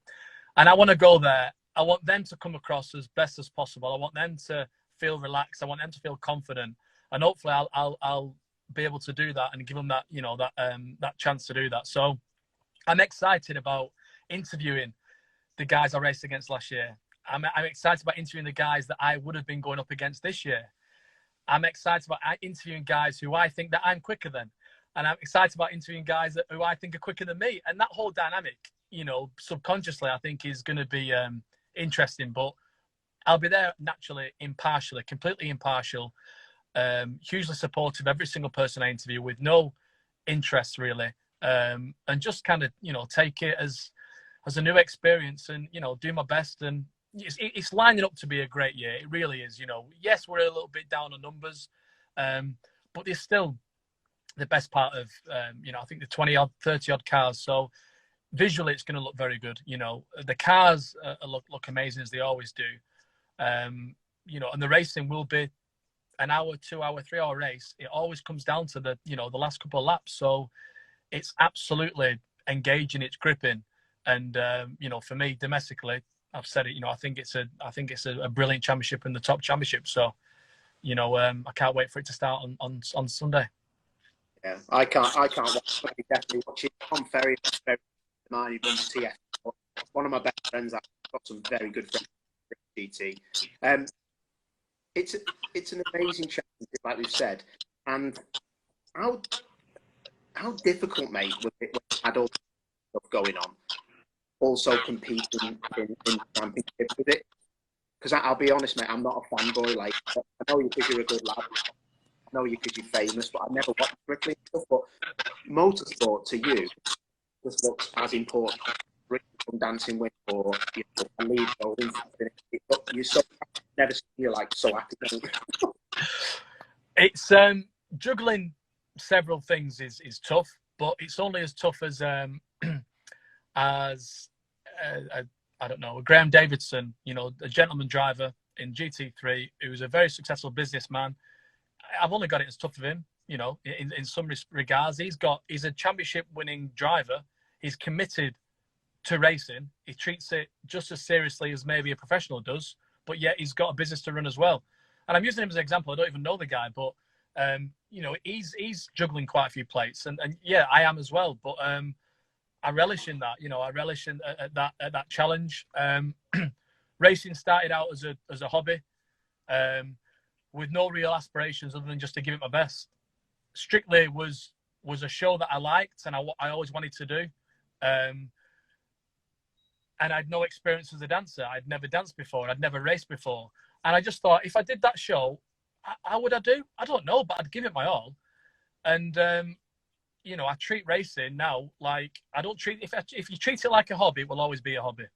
and I want to go there I want them to come across as best as possible. I want them to feel relaxed. I want them to feel confident, and hopefully I'll be able to do that and give them that, you know, that chance to do that. So I'm excited about interviewing the guys I raced against last year. I'm excited about interviewing the guys that I would have been going up against this year. I'm excited about interviewing guys who I think that I'm quicker than. And I'm excited about interviewing guys who I think are quicker than me. And that whole dynamic, you know, subconsciously, I think is going to be interesting. But I'll be there naturally, impartially, completely impartial, hugely supportive of every single person I interview with no interest really. And just kind of, you know, take it as a new experience and, you know, do my best. And it's lining up to be a great year. It really is, you know. Yes, we're a little bit down on numbers, but there's still the best part of, you know, I think the 20-odd, 30-odd cars. So visually, it's going to look very good. You know, the cars look amazing as they always do. You know, and the racing will be an hour, 2 hour, 3 hour race. It always comes down to the, you know, the last couple of laps. So it's absolutely engaging, it's gripping. And, you know, for me, domestically, I've said it, you know, I think it's a brilliant championship and the top championship. So, you know, I can't wait for it to start on Sunday. Yeah, I can't wait. Definitely watch it. Tom Ferry, mine, he runs TF. One of my best friends. I've got some very good friends at GT. It's an amazing championship, like we've said. And how difficult, mate, was it when you had all stuff going on? Also competing in championship with it, because I'll be honest, mate, I'm not a fanboy. Like, I know you because you're a good lad, I know you because you're famous, but I never watched Brickley stuff. But motorsport to you just looks as important. From dancing with or, you know, a lead goal, you're so never you're like so happy. It's juggling several things is tough, but it's only as tough as I don't know, Graham Davidson, you know, a gentleman driver in GT3 who was a very successful businessman. I've only got it as tough of him, you know, in some regards. He's a championship winning driver. He's committed to racing. He treats it just as seriously as maybe a professional does, but yet he's got a business to run as well. And I'm using him as an example. I don't even know the guy, but you know, he's juggling quite a few plates, and yeah, I am as well. But I relish in that. You know, I relish in at that challenge. Racing started out as a hobby, with no real aspirations other than just to give it my best. Strictly was a show that I liked and I always wanted to do. And I had no experience as a dancer. I'd never danced before. I'd never raced before. And I just thought, if I did that show, how would I do? I don't know, but I'd give it my all. And, you know, I treat racing now like I don't treat... If you treat it like a hobby, it will always be a hobby.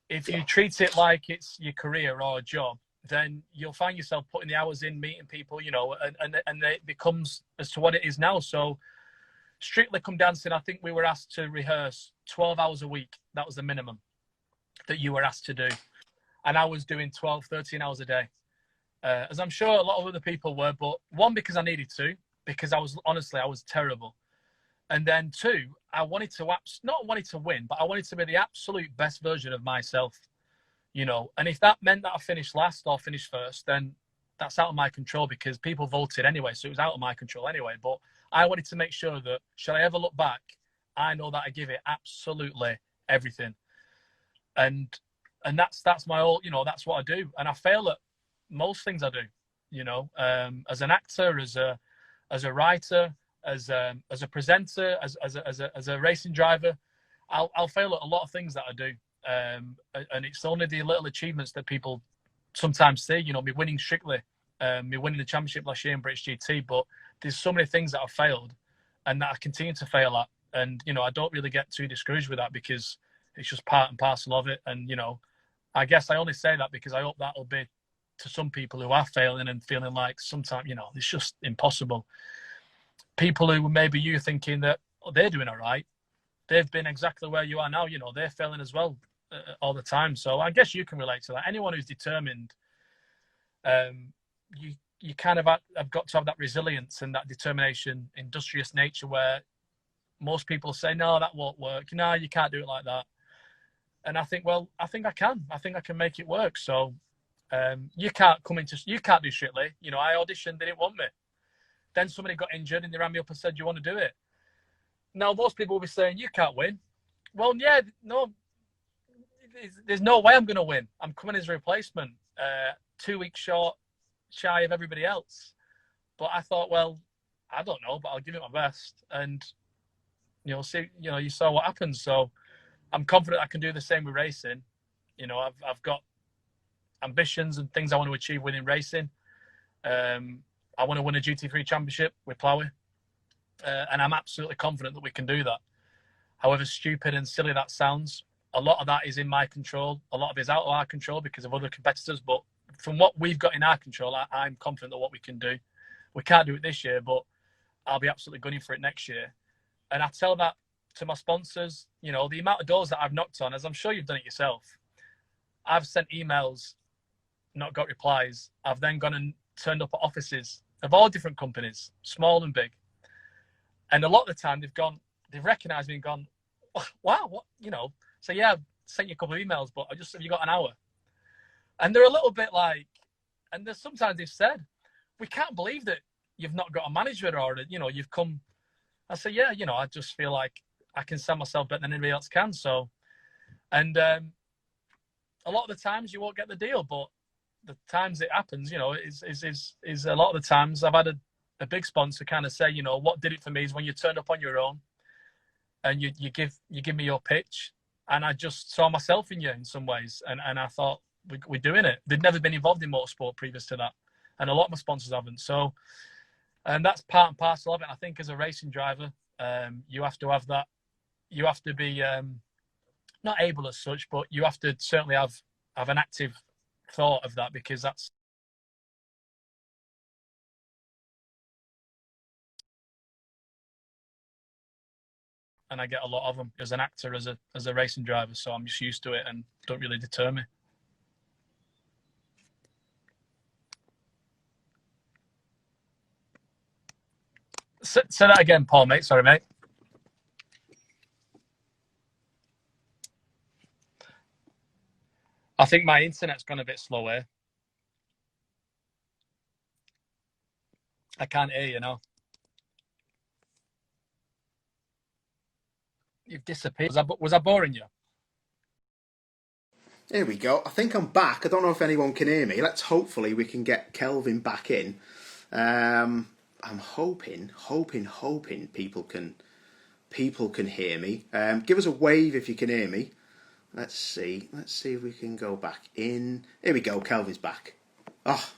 If you treat it like it's your career or a job, then you'll find yourself putting the hours in, meeting people, you know, and it becomes as to what it is now. So Strictly Come Dancing, I think we were asked to rehearse 12 hours a week. That was the minimum that you were asked to do. And I was doing 12, 13 hours a day. As I'm sure a lot of other people were, but one, because I needed to, because I was terrible. And then two, I wanted to, not wanted to win, but I wanted to be the absolute best version of myself, you know. And if that meant that I finished last or finished first, then that's out of my control because people voted anyway. So it was out of my control anyway. But I wanted to make sure that, should I ever look back, I know that I give it absolutely everything. And that's my all, you know, that's what I do. And I fail at most things I do, you know, as an actor, as a writer, as a presenter, as a racing driver, I'll fail at a lot of things that I do. And it's only the little achievements that people sometimes see, you know, me winning Strictly, me winning the championship last year in British GT, but there's so many things that I've failed and that I continue to fail at. And, you know, I don't really get too discouraged with that because it's just part and parcel of it. And, you know, I guess I only say that because I hope that'll be to some people who are failing and feeling like sometimes, you know, it's just impossible. People who maybe you thinking that they're doing all right, they've been exactly where you are now, you know, they're failing as well all the time. So I guess you can relate to that. Anyone who's determined, you kind of have got to have that resilience and that determination, industrious nature where most people say, no, that won't work. No, you can't do it like that. And I think, well, I think I can. I think I can make it work. So you can't do Strictly. You know, I auditioned, they didn't want me. Then somebody got injured and they rang me up and said, "Do you want to do it?" Now, most people will be saying, "You can't win." Well, yeah, no, there's no way I'm going to win. I'm coming as a replacement, 2 weeks shy of everybody else. But I thought, well, I don't know, but I'll give it my best. And, you saw what happens. So I'm confident I can do the same with racing. You know, I've got ambitions and things I want to achieve within racing. I want to win a GT3 championship with Ploughy. And I'm absolutely confident that we can do that. However stupid and silly that sounds, a lot of that is in my control. A lot of it is out of our control because of other competitors. But from what we've got in our control, I'm confident that what we can do. We can't do it this year, but I'll be absolutely gunning for it next year. And I tell that to my sponsors. You know, the amount of doors that I've knocked on, as I'm sure you've done it yourself. I've sent emails, not got replies. I've then gone and turned up at offices of all different companies, small and big. And a lot of the time they've recognised me and gone, "Wow, what?" You know, so yeah, I've sent you a couple of emails, but have you got an hour? And they're a little bit like, and there's sometimes they've said, "We can't believe that you've not got a manager or, you know, you've come." I say, "Yeah, you know, I just feel like I can sell myself better than anybody else can." So, and a lot of the times you won't get the deal, but the times it happens, you know, is a lot of the times I've had a big sponsor kind of say, you know, what did it for me is when you turned up on your own and you give me your pitch, and I just saw myself in you in some ways, and I thought we're doing it. They'd never been involved in motorsport previous to that, and a lot of my sponsors haven't. So, and that's part and parcel of it. I think as a racing driver, you have to have that. You have to be not able as such, but you have to certainly have an active thought of that, because that's and I get a lot of them as an actor, as a racing driver. So I'm just used to it and don't really deter me. Say that again, Paul, mate. Sorry, mate. I think my internet's gone a bit slow here. I can't hear you now. You've disappeared. Was I boring you? Here we go. I think I'm back. I don't know if anyone can hear me. Hopefully we can get Kelvin back in. I'm hoping people can hear me. Give us a wave if you can hear me. Let's see if we can go back in. Here we go. Kelvin's back. Oh,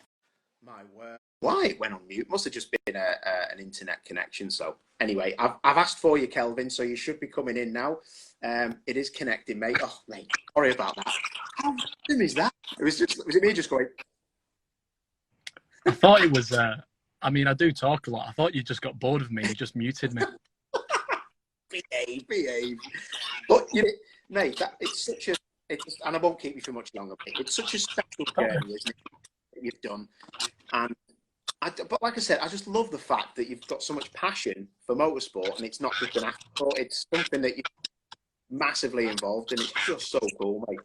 my word. Why it went on mute? Must have just been an internet connection. So anyway, I've asked for you, Kelvin, so you should be coming in now. It is connecting, mate. Oh, mate, sorry about that. How random is that? Was it me just going? I thought it was. I mean, I do talk a lot. I thought you just got bored of me. You just muted me. behave. But you know, mate, and I won't keep you for much longer. It's such a special journey, isn't it, that you've done, and. But like I said, I just love the fact that you've got so much passion for motorsport, and it's not just an afterthought. It's something that you're massively involved in. It's just so cool, mate.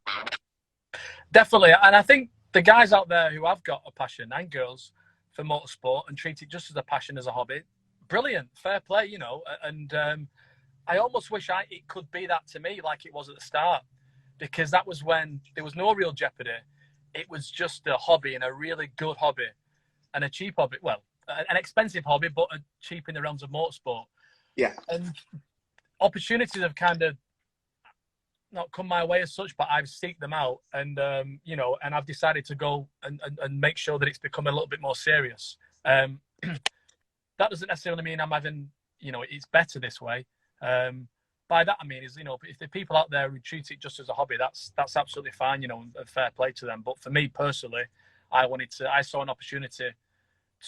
Definitely, and I think the guys out there who have got a passion, and girls, for motorsport and treat it just as a passion, as a hobby, brilliant, fair play, you know. And I almost wish it could be that to me, like it was at the start, because that was when there was no real jeopardy. It was just a hobby, and a really good hobby. And a cheap hobby, well, an expensive hobby, but a cheap in the realms of motorsport. Yeah. And opportunities have kind of not come my way as such, but I've seeked them out, and you know, and I've decided to go and make sure that it's become a little bit more serious. That doesn't necessarily mean I'm having, you know, it's better this way. By that I mean is, you know, if the people out there who treat it just as a hobby, that's absolutely fine, you know, and fair play to them. But for me personally, I saw an opportunity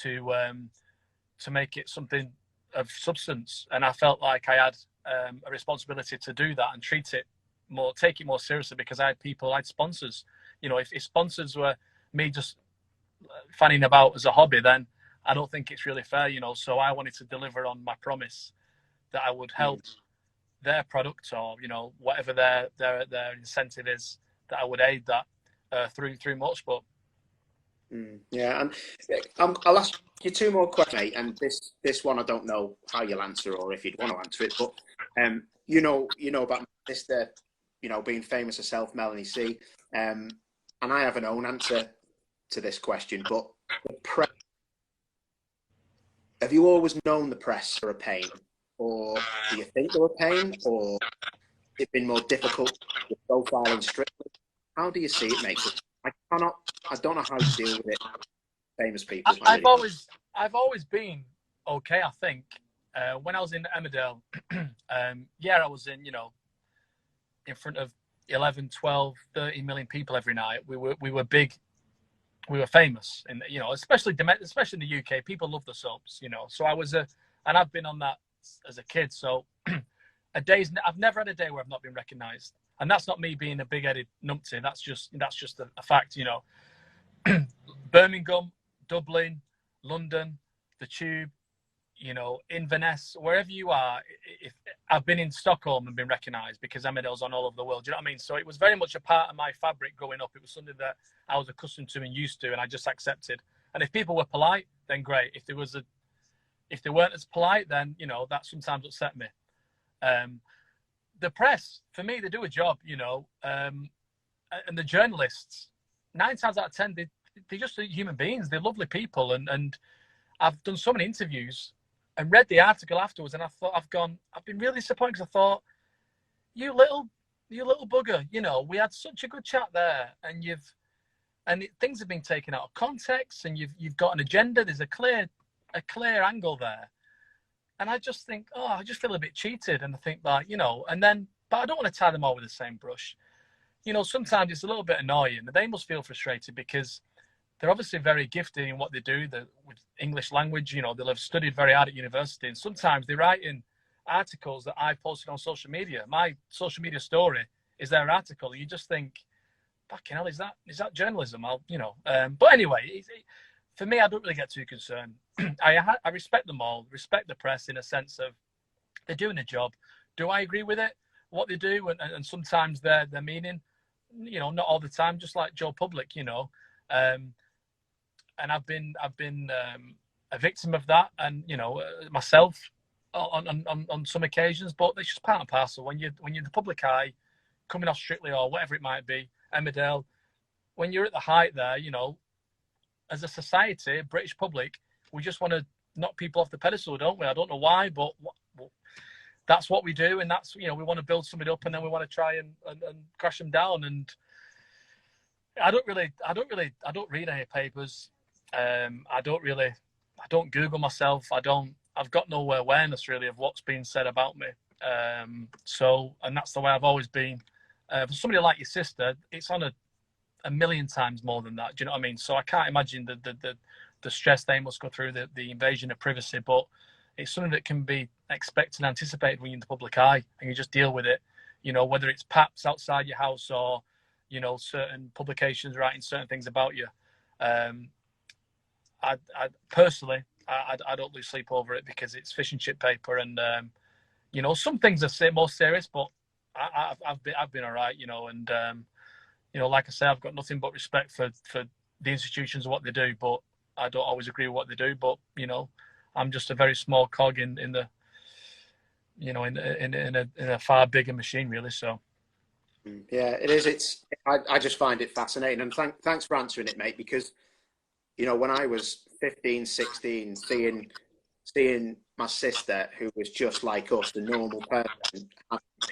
to make it something of substance, and I felt like I had a responsibility to do that and take it more seriously, because I had sponsors. You know, if sponsors were me just fanning about as a hobby, then I don't think it's really fair, you know. So I wanted to deliver on my promise that I would help their product or, you know, whatever their incentive is, that I would aid that through motorsport. Yeah, and I'll ask you two more questions, mate. And this one I don't know how you'll answer or if you'd want to answer it, but you know about Mr. You know, being famous herself, Melanie C. And I have an own answer to this question, but the press, have you always known the press are a pain, or do you think they're a pain, or it's been more difficult with profiling strictly? How do you see it, mate? I don't know how to deal with it. Famous people. I've always been okay, I think. When I was in Emmerdale, I was in, you know, in front of 11, 12, 30 million people every night. We were big. We were famous, and you know, especially in the UK, people love the soaps, you know. So and I've been on that as a kid. So I've never had a day where I've not been recognised, and that's not me being a big-headed numpty. That's just a fact, you know. Birmingham, Dublin, London, the Tube, you know, Inverness, wherever you are. If I've been in Stockholm and been recognised because Emmerdale's on all over the world. Do you know what I mean? So it was very much a part of my fabric growing up. It was something that I was accustomed to and used to, and I just accepted. And if people were polite, then great. If they weren't as polite, then, you know, that sometimes upset me. The press, for me, they do a job, you know, and the journalists, 9 times out of 10, they're just human beings. They're lovely people, and I've done so many interviews and read the article afterwards, and I've been really disappointed because I thought, you little bugger, you know, we had such a good chat there, and things have been taken out of context, and you've got an agenda. There's a clear angle there, and I just think, I just feel a bit cheated, and I think that, you know, but I don't want to tie them all with the same brush. You know, sometimes it's a little bit annoying. They must feel frustrated because they're obviously very gifted in what they do with English language. You know, they'll have studied very hard at university, and sometimes they write in articles that I've posted on social media. My social media story is their article, and you just think, fucking hell, is that journalism? But anyway, for me, I don't really get too concerned. I respect them all, respect the press in a sense of they're doing a job. Do I agree with it, what they do, and sometimes their meaning? You know, not all the time, just like Joe Public, you know. And I've been a victim of that, and, you know, myself on some occasions. But it's just part and parcel when you're in the public eye, coming off Strictly or whatever it might be, Emmerdale. When you're at the height there, you know, as a society, British public, we just want to knock people off the pedestal, don't we? I don't know why, but that's what we do, and that's, you know, we want to build somebody up, and then we want to try and crash them down. And I don't read any papers. I don't Google myself. I've got no awareness really of what's being said about me. And that's the way I've always been. For somebody like your sister, it's on a million times more than that. Do you know what I mean? So I can't imagine the stress they must go through, the invasion of privacy, but it's something that can be expected and anticipated when you're in the public eye, and you just deal with it. You know, whether it's paps outside your house or, you know, certain publications writing certain things about you. I personally, I don't lose sleep over it because it's fish and chip paper, and you know, some things are more serious, but I've been all right, you know, and you know, like I say, I've got nothing but respect for the institutions and what they do, but I don't always agree with what they do. But, you know, I'm just a very small cog in the, you know, in a far bigger machine, really. So. Yeah, it is. I just find it fascinating, and thanks for answering it, mate. Because, you know, when I was 15, 16, seeing my sister, who was just like us, the normal person,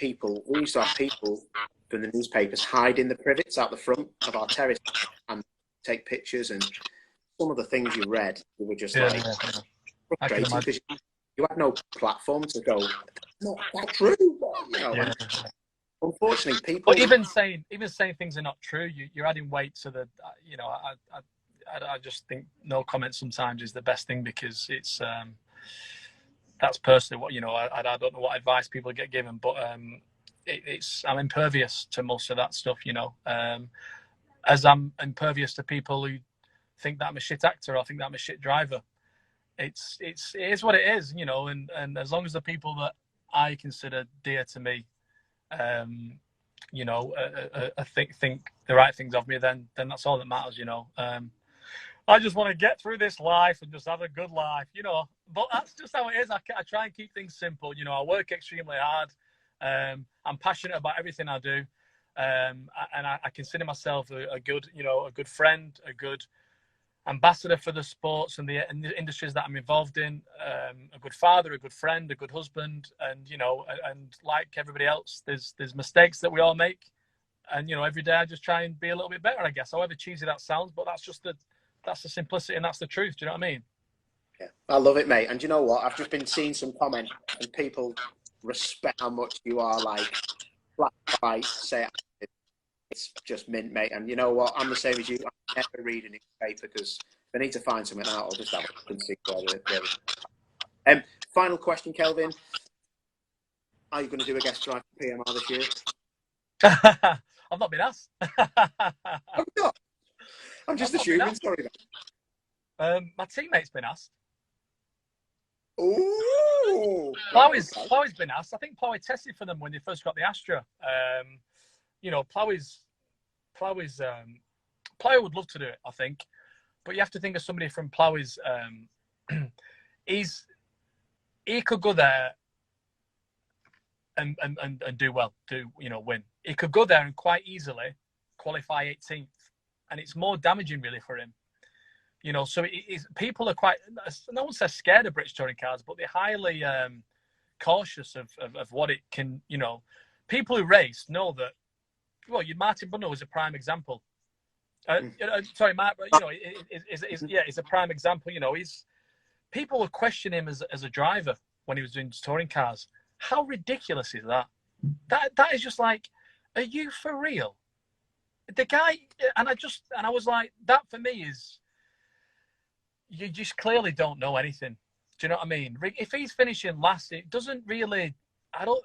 we used to have people from the newspapers hide in the privets out the front of our terrace and take pictures, and some of the things you read, you were just frustrating because you had no platform to go, that's not true. You know, Yeah. Unfortunately, people. But even saying things are not true, you're adding weight to the. You know, I just think no comment sometimes is the best thing, because it's that's personally what, you know. I don't know what advice people get given, but I'm impervious to most of that stuff, you know. As I'm impervious to people who think that I'm a shit actor or think that I'm a shit driver. It is what it is, you know. And as long as the people that I consider dear to me, you know, think the right things of me, then that's all that matters, you know. I just want to get through this life and just have a good life, you know. But that's just how it is. I try and keep things simple. You know, I work extremely hard. I'm passionate about everything I do. And I consider myself a good, you know, a good friend, a good ambassador for the sports and the industries that I'm involved in. A good father, a good friend, a good husband. And, you know, and like everybody else, there's mistakes that we all make. And, you know, every day I just try and be a little bit better, I guess, however cheesy that sounds. But that's the simplicity and that's the truth. Do you know what I mean? Yeah, I love it, mate. And you know what? I've just been seeing some comments and people respect how much you are like black white, say it. It's just mint, mate. And you know what? I'm the same as you. I'm never reading it paper because if I need to find something out, I'll just have a look and see where it. Final question, Kelvin. Are you going to do a guest drive for PMR this year? I've not been asked. I'm not. I'm just assuming. Sorry. My teammate's been asked. Ooh. Plowey's been asked. I think Plowey tested for them when they first got the Astra. You know, Plowey would love to do it, I think. But you have to think of somebody from Plowey's. He could go there and do well, win. He could go there and quite easily qualify 18th, and it's more damaging really for him. You know, so people are quite, no one says scared of British touring cars, but they're highly cautious of what it can, you know. People who race know that, well, Martin Brundle is a prime example. Sorry, Mark, you know, he's a prime example. You know, people were questioning him as a driver when he was doing touring cars. How ridiculous is that? That is just like, are you for real? The guy, and I was like, that for me is, you just clearly don't know anything. Do you know what I mean? If he's finishing last, it doesn't really, I don't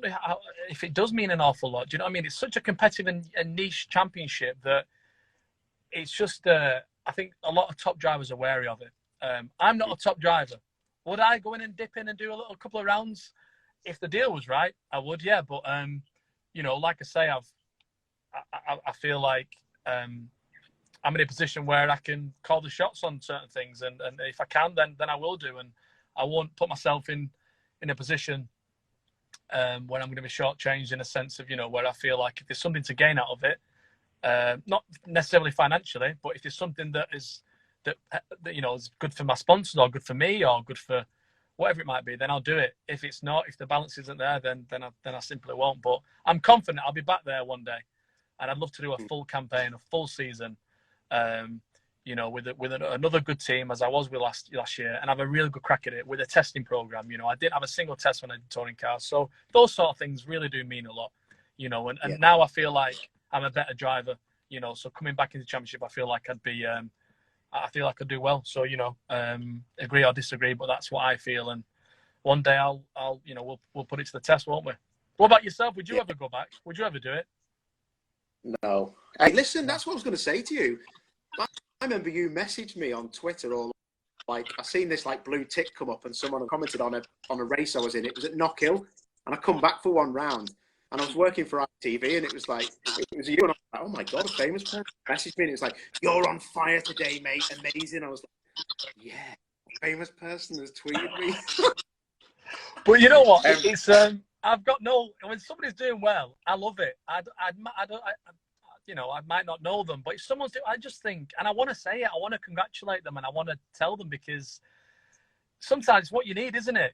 know if it does mean an awful lot. Do you know what I mean? It's such a competitive and niche championship that it's just, I think a lot of top drivers are wary of it. I'm not a top driver. Would I go in and dip in and do a couple of rounds? If the deal was right, I would, yeah. But, you know, like I say, I feel like I'm in a position where I can call the shots on certain things. And if I can, then I will do. And I won't put myself in a position where I'm going to be shortchanged in a sense of, you know, where I feel like if there's something to gain out of it, not necessarily financially, but if there's something that you know, is good for my sponsors or good for me or good for whatever it might be, then I'll do it. If it's not, if the balance isn't there, then I simply won't. But I'm confident I'll be back there one day, and I'd love to do a full campaign, a full season, you know, with another good team as I was with last year, and have a really good crack at it with a testing program. You know, I didn't have a single test when I did touring cars, so those sort of things really do mean a lot. You know, and now I feel like I'm a better driver. You know, so coming back into the championship, I feel like I feel I could do well. So, you know, agree or disagree, but that's what I feel. And one day I'll you know, we'll put it to the test, won't we? What about yourself? Would you ever go back? Would you ever do it? No. Hey, listen, that's what I was going to say to you. I remember you messaged me on Twitter, or like I seen this like blue tick come up, and someone commented on a race I was in. It was at Knockhill, and I come back for one round, and I was working for ITV, and it was you, and I was like, oh my god, a famous person messaged me, and it was like, you're on fire today, mate, amazing. I was like, yeah, a famous person has tweeted me. But you know what? It's I've got when somebody's doing well, I love it. I don't. You know, I might not know them, but if someone's doing, I just think, and I want to say it, I want to congratulate them, and I want to tell them, because sometimes it's what you need, isn't it?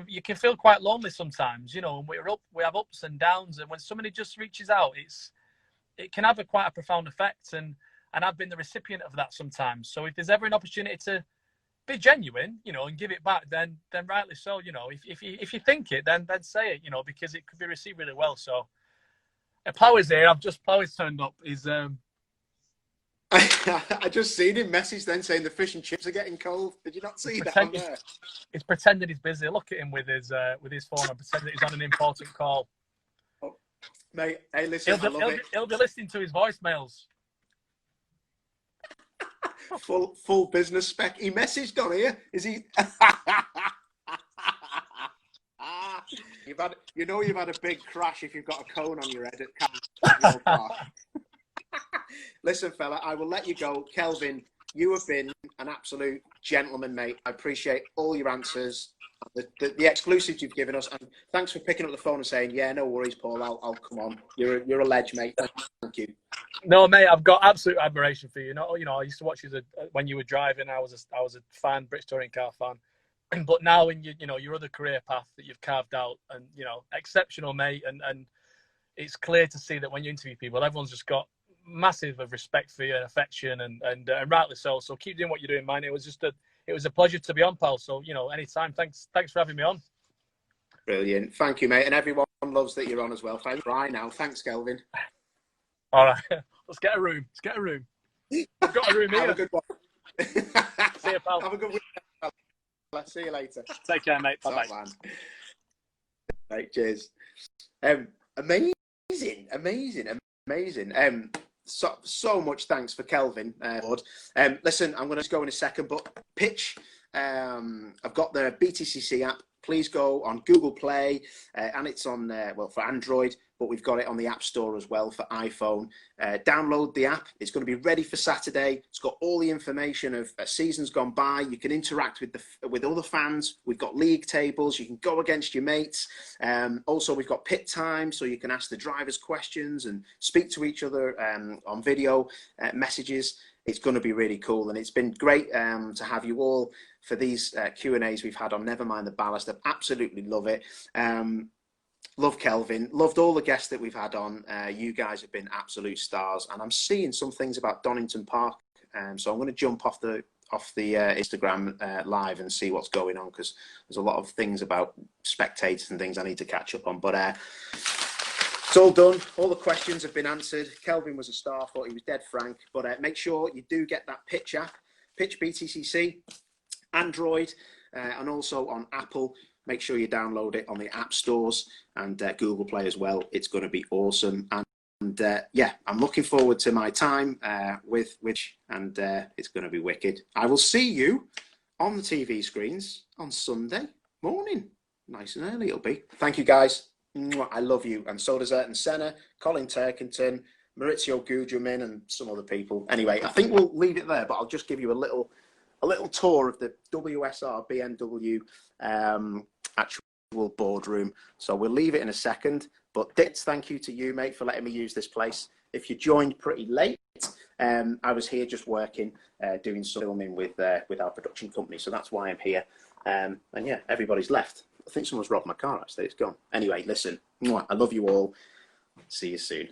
You can feel quite lonely sometimes, you know, and we have ups and downs, and when somebody just reaches out, it can have quite a profound effect, and I've been the recipient of that sometimes. So if there's ever an opportunity to be genuine, you know, and give it back, then rightly so, you know. If you think it, then say it, you know, because it could be received really well. So Plowey's here. Plowey's turned up. He's I just seen him message then saying the fish and chips are getting cold. Did you not see that on there? He's pretending he's busy. Look at him with his phone and pretending he's on an important call. Oh, mate, hey, listen, he'll be listening to his voicemails. Full business spec. He messaged on here. Is he? You've had a big crash if you've got a cone on your head at Cadwell Park. Listen, fella, I will let you go. Kelvin, you have been an absolute gentleman, mate. I appreciate all your answers, the exclusives you've given us, and thanks for picking up the phone and saying, "Yeah, no worries, Paul. I'll come on." You're a ledge, mate. Thank you. No, mate, I've got absolute admiration for you. I used to watch you when you were driving. I was a fan, British touring car fan. But now in your other career path that you've carved out, and exceptional, mate. And it's clear to see that when you interview people, everyone's just got massive of respect for you and affection, and rightly so. So keep doing what you're doing, man. It was a pleasure to be on, pal. So anytime. Thanks for having me on. Brilliant. Thank you, mate. And everyone loves that you're on as well. Thanks. Right now. Thanks, Kelvin. All right. Let's get a room. I've got a room here. Have a good one. See you, pal. Have a good week. See you later. Take care, mate. Bye-bye. Right, cheers. Amazing. So much thanks for Kelvin. Listen, I'm going to go in a second, but pitch. I've got the BTCC app. Please go on Google Play, and it's on, for Android, but we've got it on the App Store as well for iPhone. Download the app. It's going to be ready for Saturday. It's got all the information of seasons gone by. You can interact with other fans. We've got league tables. You can go against your mates. Also, we've got pit time, so you can ask the drivers questions and speak to each other on video messages. It's going to be really cool, and it's been great to have you all for these Q&As we've had on Nevermind the Ballast. I absolutely love it. Love Kelvin, loved all the guests that we've had on. You guys have been absolute stars, and I'm seeing some things about Donington Park, so I'm going to jump off the Instagram live and see what's going on, because there's a lot of things about spectators and things I need to catch up on. But it's all done. All the questions have been answered. Kelvin was a star. Thought he was dead frank. But make sure you do get that Pitch app, Pitch BTCC, Android, and also on Apple. Make sure you download it on the app stores and Google Play as well. It's going to be awesome. And yeah, I'm looking forward to my time with Which, and it's going to be wicked. I will see you on the TV screens on Sunday morning. Nice and early it'll be. Thank you, guys. I love you. And so does Ayrton Senna, Colin Turkington, Maurizio Gugelmin, and some other people. Anyway, I think we'll leave it there, but I'll just give you a little tour of the WSR BMW actual boardroom. So we'll leave it in a second. But thank you to you, mate, for letting me use this place. If you joined pretty late, I was here just working, doing some filming with our production company. So that's why I'm here. And yeah, everybody's left. I think someone's robbed my car, actually. It's gone. Anyway, listen, I love you all. See you soon.